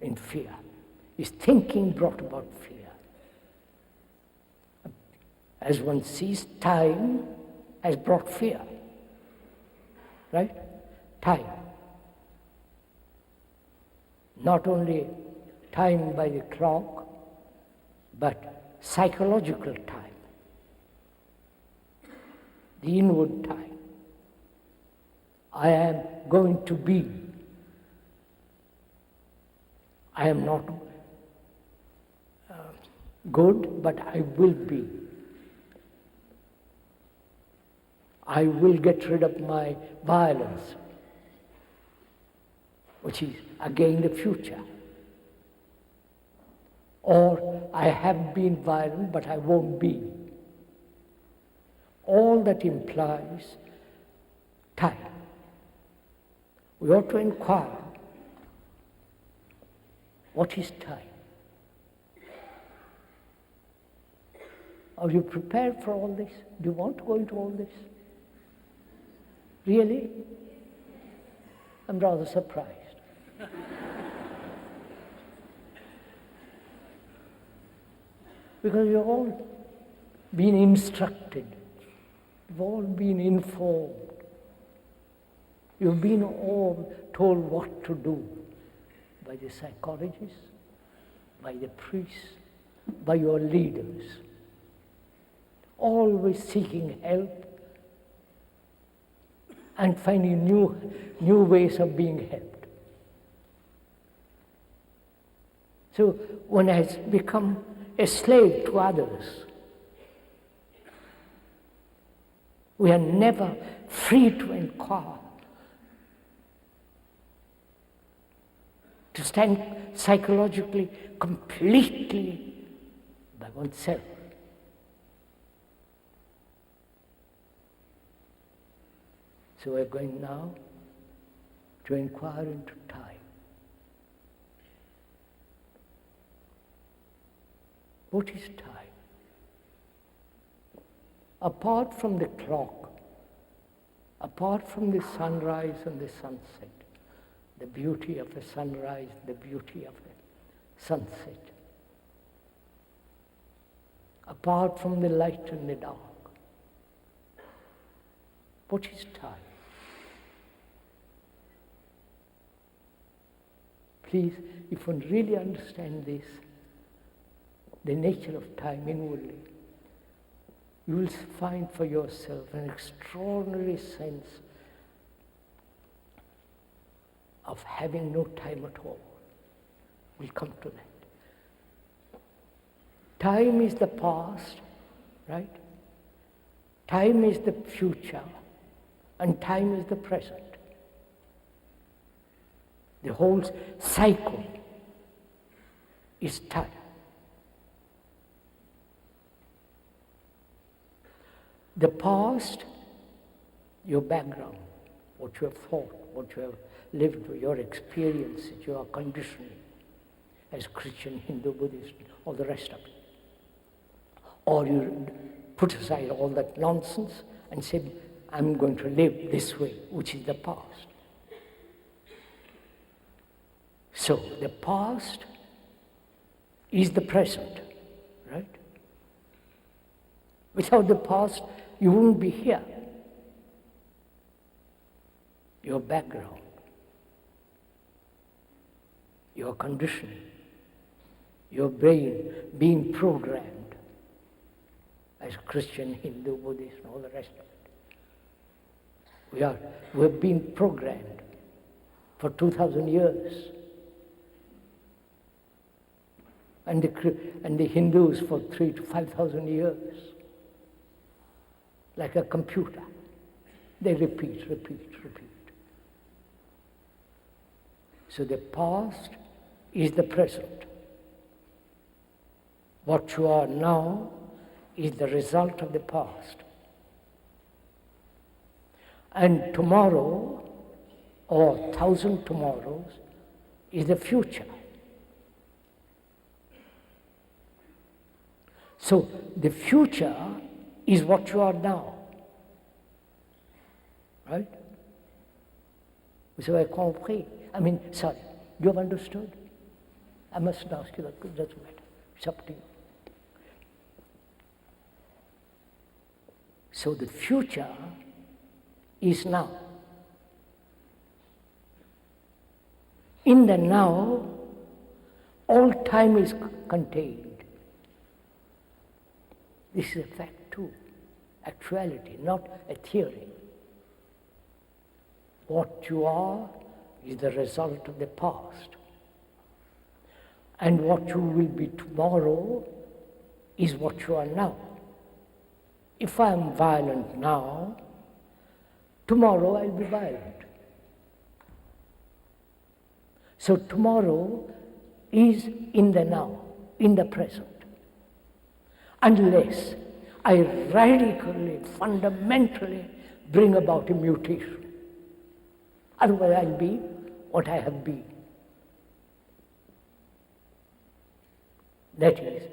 in fear? Is thinking brought about fear? As one sees, time has brought fear. Right? Time. Not only time by the clock, but psychological time. The inward time. I am going to be. I am not good, but I will be. I will get rid of my violence, which is again the future. Or I have been violent, but I won't be. All that implies time. We ought to inquire, what is time? Are you prepared for all this? Do you want to go into all this? Really? I'm rather surprised. Because you've all been instructed, you've all been informed, you've been all told what to do by the psychologists, by the priests, by your leaders, always seeking help and finding new ways of being helped. So one has become a slave to others. We are never free to inquire, to stand psychologically completely by oneself. So we're going now to inquire into time. What is time? Apart from the clock, apart from the sunrise and the sunset, the beauty of a sunrise, the beauty of a sunset, apart from the light and the dark, what is time? Please, if one really understands this, the nature of time inwardly, you will find for yourself an extraordinary sense of having no time at all. We'll come to that. Time is the past, right? Time is the future, and time is the present. The whole cycle is time. The past, your background, what you have thought, what you have lived, your experiences, your conditioning as Christian, Hindu, Buddhist, all the rest of it. Or you put aside all that nonsense and say, I'm going to live this way, which is the past. So the past is the present, right? Without the past, you wouldn't be here. Your background, your conditioning, your brain being programmed as Christian, Hindu, Buddhist, and all the rest of it. We've been programmed for 2,000 years. And the Hindus for 3,000 to 5,000 years. Like a computer. They repeat. So the past is the present. What you are now is the result of the past. And tomorrow, or 1,000 tomorrows, is the future. So the future is what you are now. Right? Vous avez compris? Sorry, you have understood? I mustn't ask you that, it doesn't matter. It's up to you. So the future is now. In the now, all time is contained. This is a fact too, actuality, not a theory. What you are is the result of the past. And what you will be tomorrow is what you are now. If I am violent now, tomorrow I'll be violent. So tomorrow is in the now, in the present. Unless I radically, fundamentally bring about a mutation. Otherwise I'll be what I have been. That is,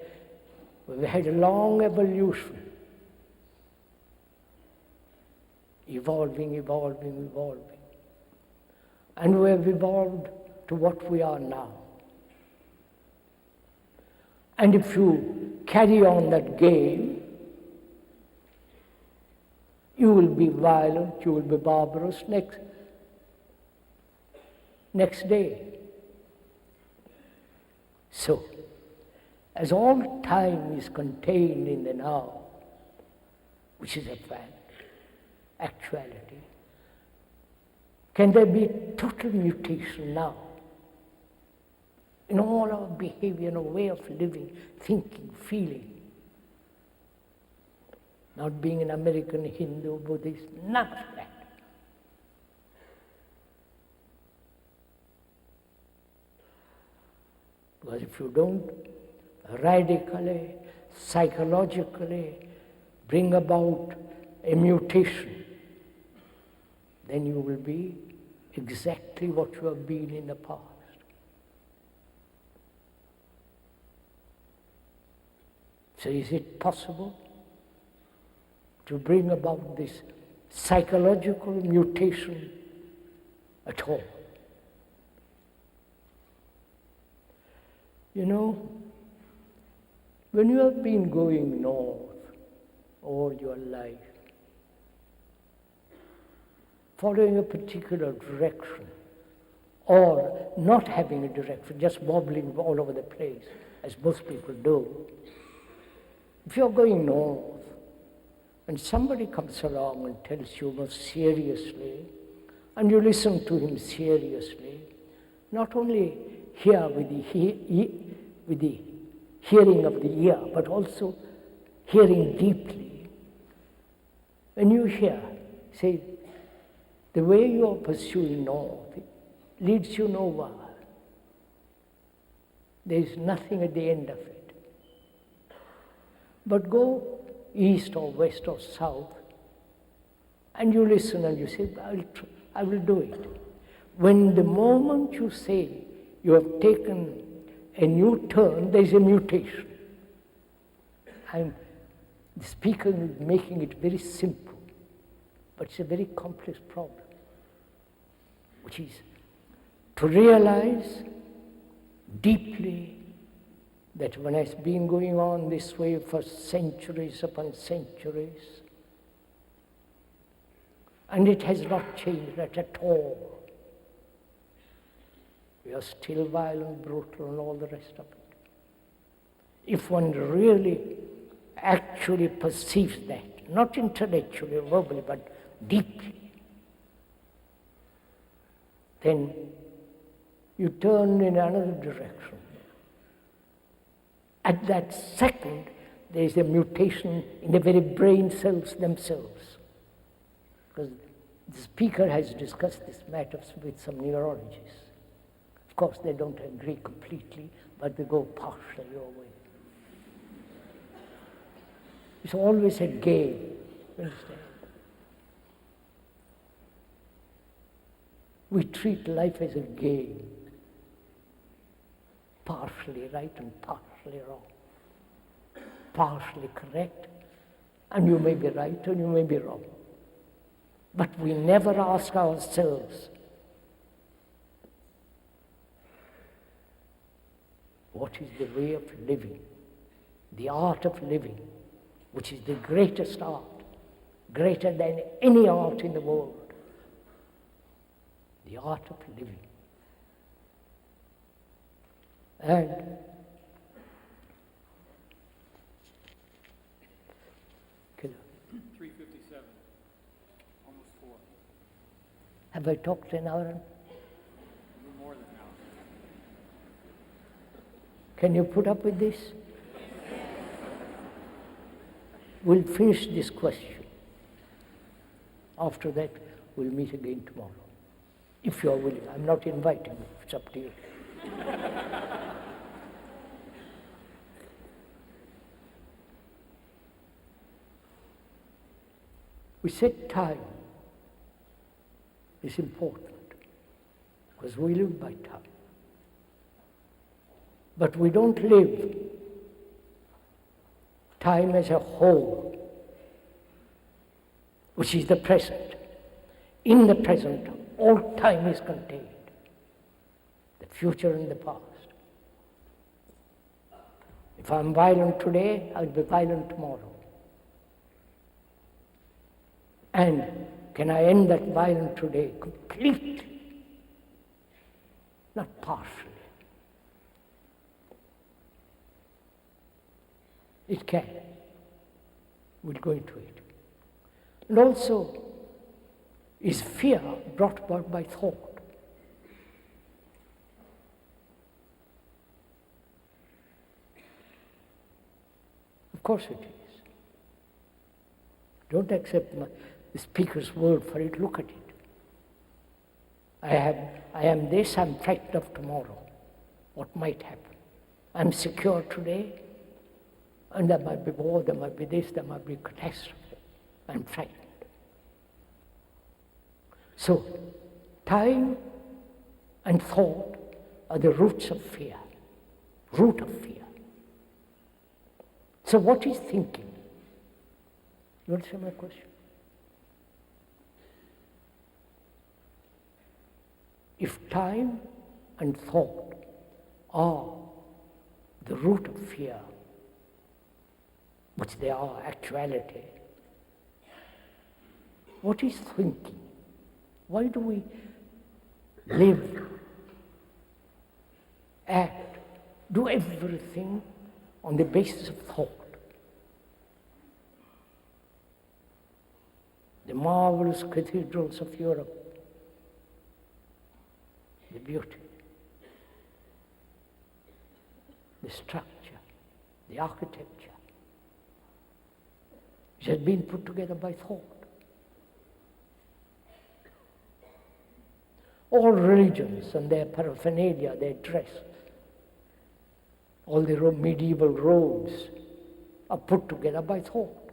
we've had a long evolution. Evolving. And we have evolved to what we are now. And if you carry on that game, you will be violent, you will be barbarous next day. So, as all time is contained in the now, which is a fact, actuality, can there be total mutation now? In all our behavior, in our way of living, thinking, feeling. Not being an American Hindu, Buddhist, none of that. Because if you don't radically, psychologically bring about a mutation, then you will be exactly what you have been in the past. So is it possible to bring about this psychological mutation at all? You know, when you have been going north all your life, following a particular direction, or not having a direction, just wobbling all over the place, as most people do. If you're going north, and somebody comes along and tells you most seriously, and you listen to him seriously, not only hear with the hearing of the ear, but also hearing deeply. When you hear, say, the way you are pursuing north leads you nowhere. There is nothing at the end of it. But go east or west or south, and you listen and you say, I will do it. When the moment you say you have taken a new turn, there is a mutation. And the speaker is making it very simple, but it's a very complex problem, which is to realize deeply that when it's been going on this way for centuries upon centuries, and it has not changed at all. We are still violent, brutal, and all the rest of it. If one really actually perceives that, not intellectually or verbally, but deeply, then you turn in another direction. At that second, there is a mutation in the very brain cells themselves. Because the speaker has discussed this matter with some neurologists. Of course, they don't agree completely, but they go partially your way. It's always a game, you understand? We treat life as a game, partially right and partially wrong, partially correct, and you may be right and you may be wrong. But we never ask ourselves, what is the way of living, the art of living, which is the greatest art, greater than any art in the world, the art of living. And $3:57, almost 4. have I talked an hour? A little more than an hour. Can you put up with this? We'll finish this question. After that, We'll meet again tomorrow. If you're willing. I'm not inviting you. It's up to you. We said time is important because we live by time. But we don't live time as a whole, which is the present. In the present, all time is contained, the future and the past. If I'm violent today, I'll be violent tomorrow. And can I end that violence today completely, not partially? It can. We'll go into it. And also, is fear brought about by thought? Of course it is. Don't accept the speaker's word for it. Look at it. I am this, I'm frightened of tomorrow. What might happen? I'm secure today, and there might be war, there might be this, there might be catastrophe. I'm frightened. So, time and thought are the roots of fear. Root of fear. So what is thinking? You understand my question? If time and thought are the root of fear, which they are actuality, what is thinking? Why do we live, act, do everything on the basis of thought? The marvelous cathedrals of Europe, the beauty, the structure, the architecture, which has been put together by thought. All religions and their paraphernalia, their dress, all the medieval roads are put together by thought.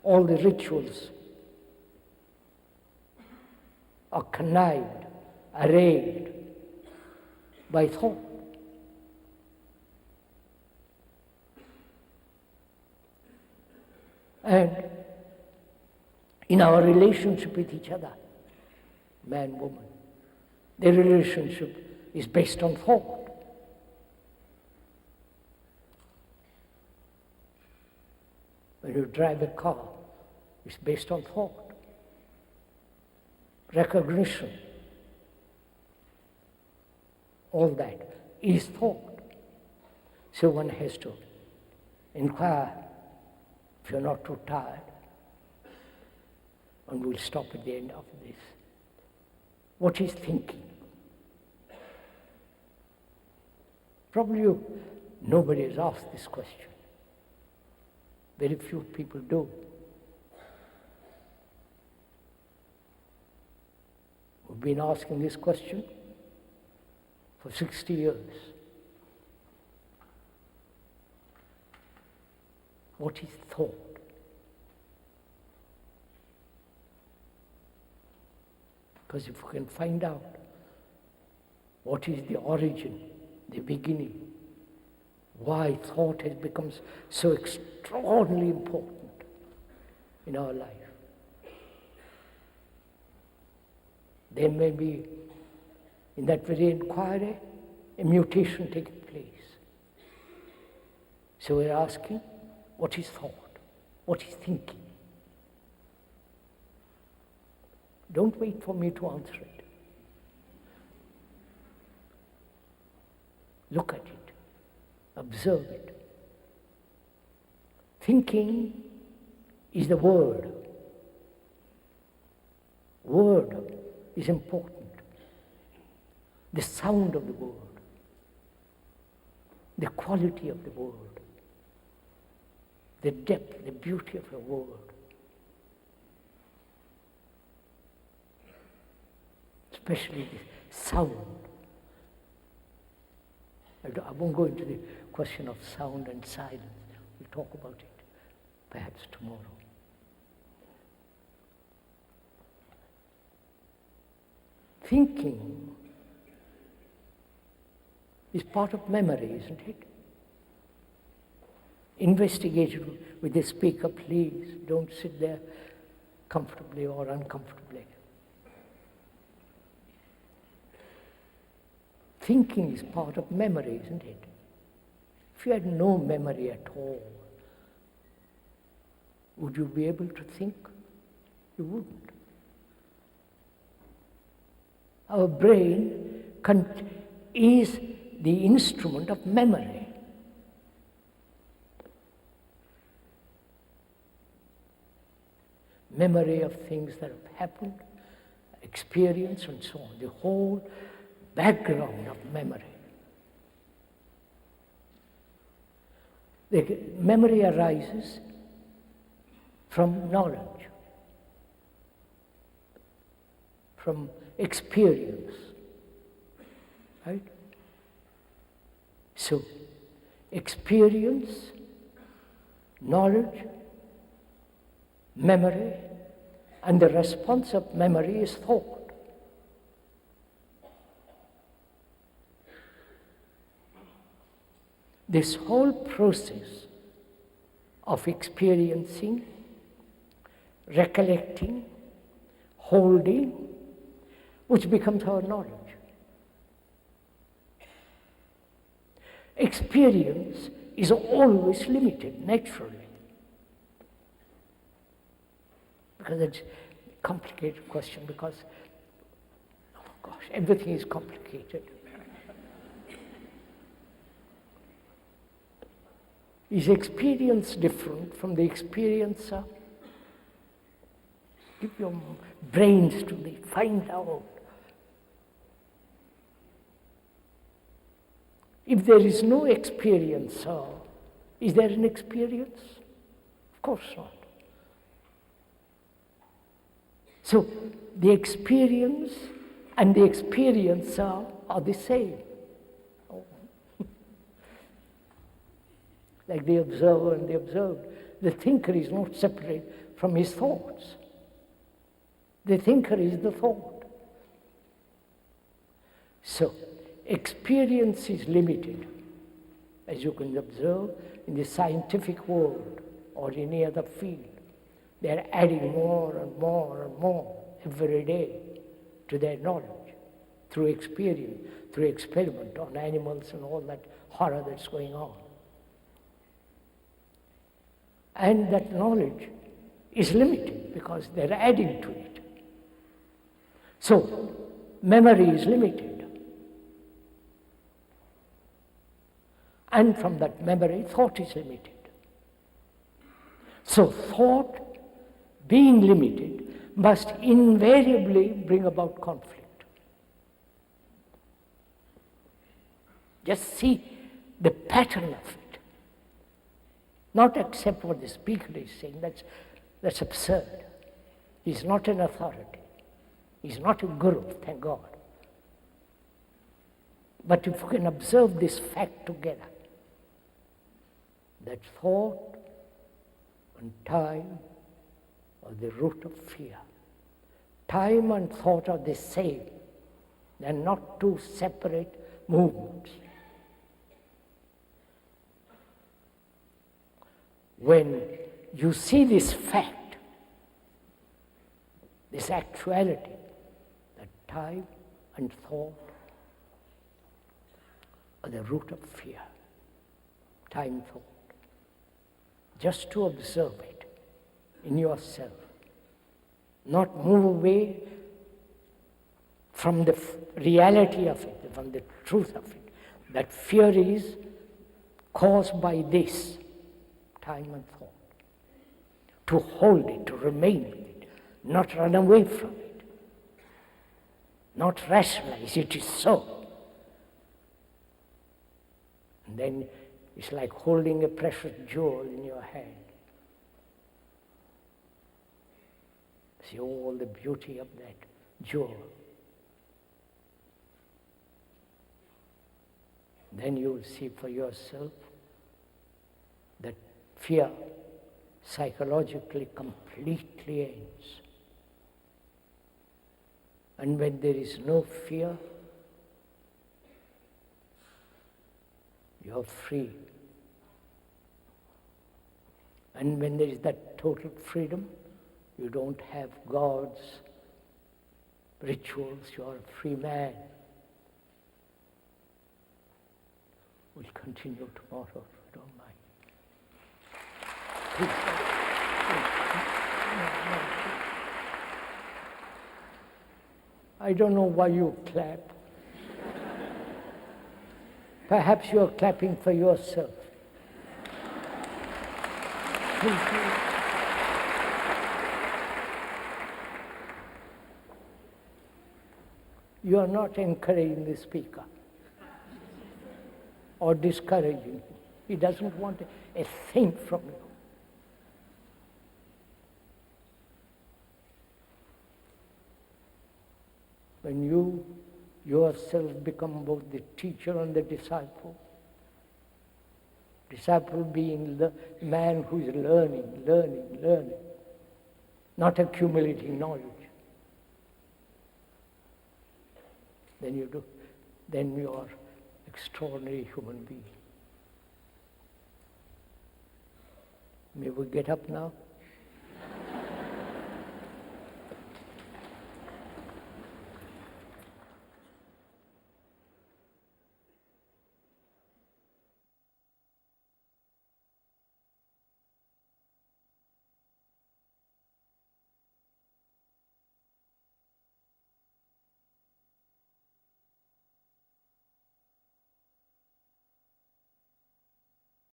All the rituals are connived, arrayed by thought. And in our relationship with each other, man, woman, the relationship is based on thought. When you drive a car, it's based on thought. Recognition, all that is thought. So one has to inquire, if you're not too tired, and we'll stop at the end of this. What is thinking? Probably nobody has asked this question. Very few people do. We've been asking this question for 60 years. What is thought? Because if we can find out what is the origin, the beginning, why thought has become so extraordinarily important in our life, there may be, in that very inquiry, a mutation taking place. So we're asking, what is thought? What is thinking? Don't wait for me to answer it. Look at it. Observe it. Thinking is the word. Word is important. The sound of the word. The quality of the word. The depth, the beauty of the word. especially the sound. I won't go into the question of sound and silence. We'll talk about it perhaps tomorrow. Thinking is part of memory, isn't it? Investigate it with the speaker, please. Don't sit there comfortably or uncomfortably. Thinking is part of memory, isn't it? If you had no memory at all, would you be able to think? You wouldn't. Our brain is the instrument of memory. Memory of things that have happened, experience, and so on. The whole background of memory. The memory arises from knowledge, from experience, right? So, experience, knowledge, memory, and the response of memory is thought. This whole process of experiencing, recollecting, holding, which becomes our knowledge. Experience is always limited, naturally. Because it's a complicated question, because, oh gosh, everything is complicated. Is experience different from the experiencer? Give your brains to me, find out. If there is no experiencer, is there an experience? Of course not. So the experience and the experiencer are the same. Like the observer and the observed. The thinker is not separate from his thoughts. The thinker is the thought. So, experience is limited, as you can observe in the scientific world or in any other field. They are adding more and more and more every day to their knowledge through experience, through experiment on animals and all that horror that's going on. And that knowledge is limited because they're adding to it. So, memory is limited. And from that memory, thought is limited. So, thought, being limited, must invariably bring about conflict. Just see the pattern of it. Not accept what the speaker is saying, that's absurd. He's not an authority. He's not a guru, thank God. But if we can observe this fact together, that thought and time are the root of fear. Time and thought are the same. They're not two separate movements. When you see this fact, this actuality, that time and thought are the root of fear. Time, thought. Just to observe it in yourself. Not move away from the reality of it, from the truth of it. That fear is caused by this, time and thought. To hold it, to remain with it, not run away from it. Not rationalize it is so. And then it's like holding a precious jewel in your hand. See all the beauty of that jewel. then you will see for yourself that fear psychologically completely ends. And when there is no fear, you are free. And when there is that total freedom, you don't have God's rituals, you are a free man. We'll continue tomorrow, if you don't mind. Please. I don't know why you clap. Perhaps you're clapping for yourself. You are not encouraging the speaker or discouraging him. He doesn't want a thing from you. When you yourself become both the teacher and the disciple being the man who is learning, not accumulating knowledge, then you are extraordinary human being. May we get up now?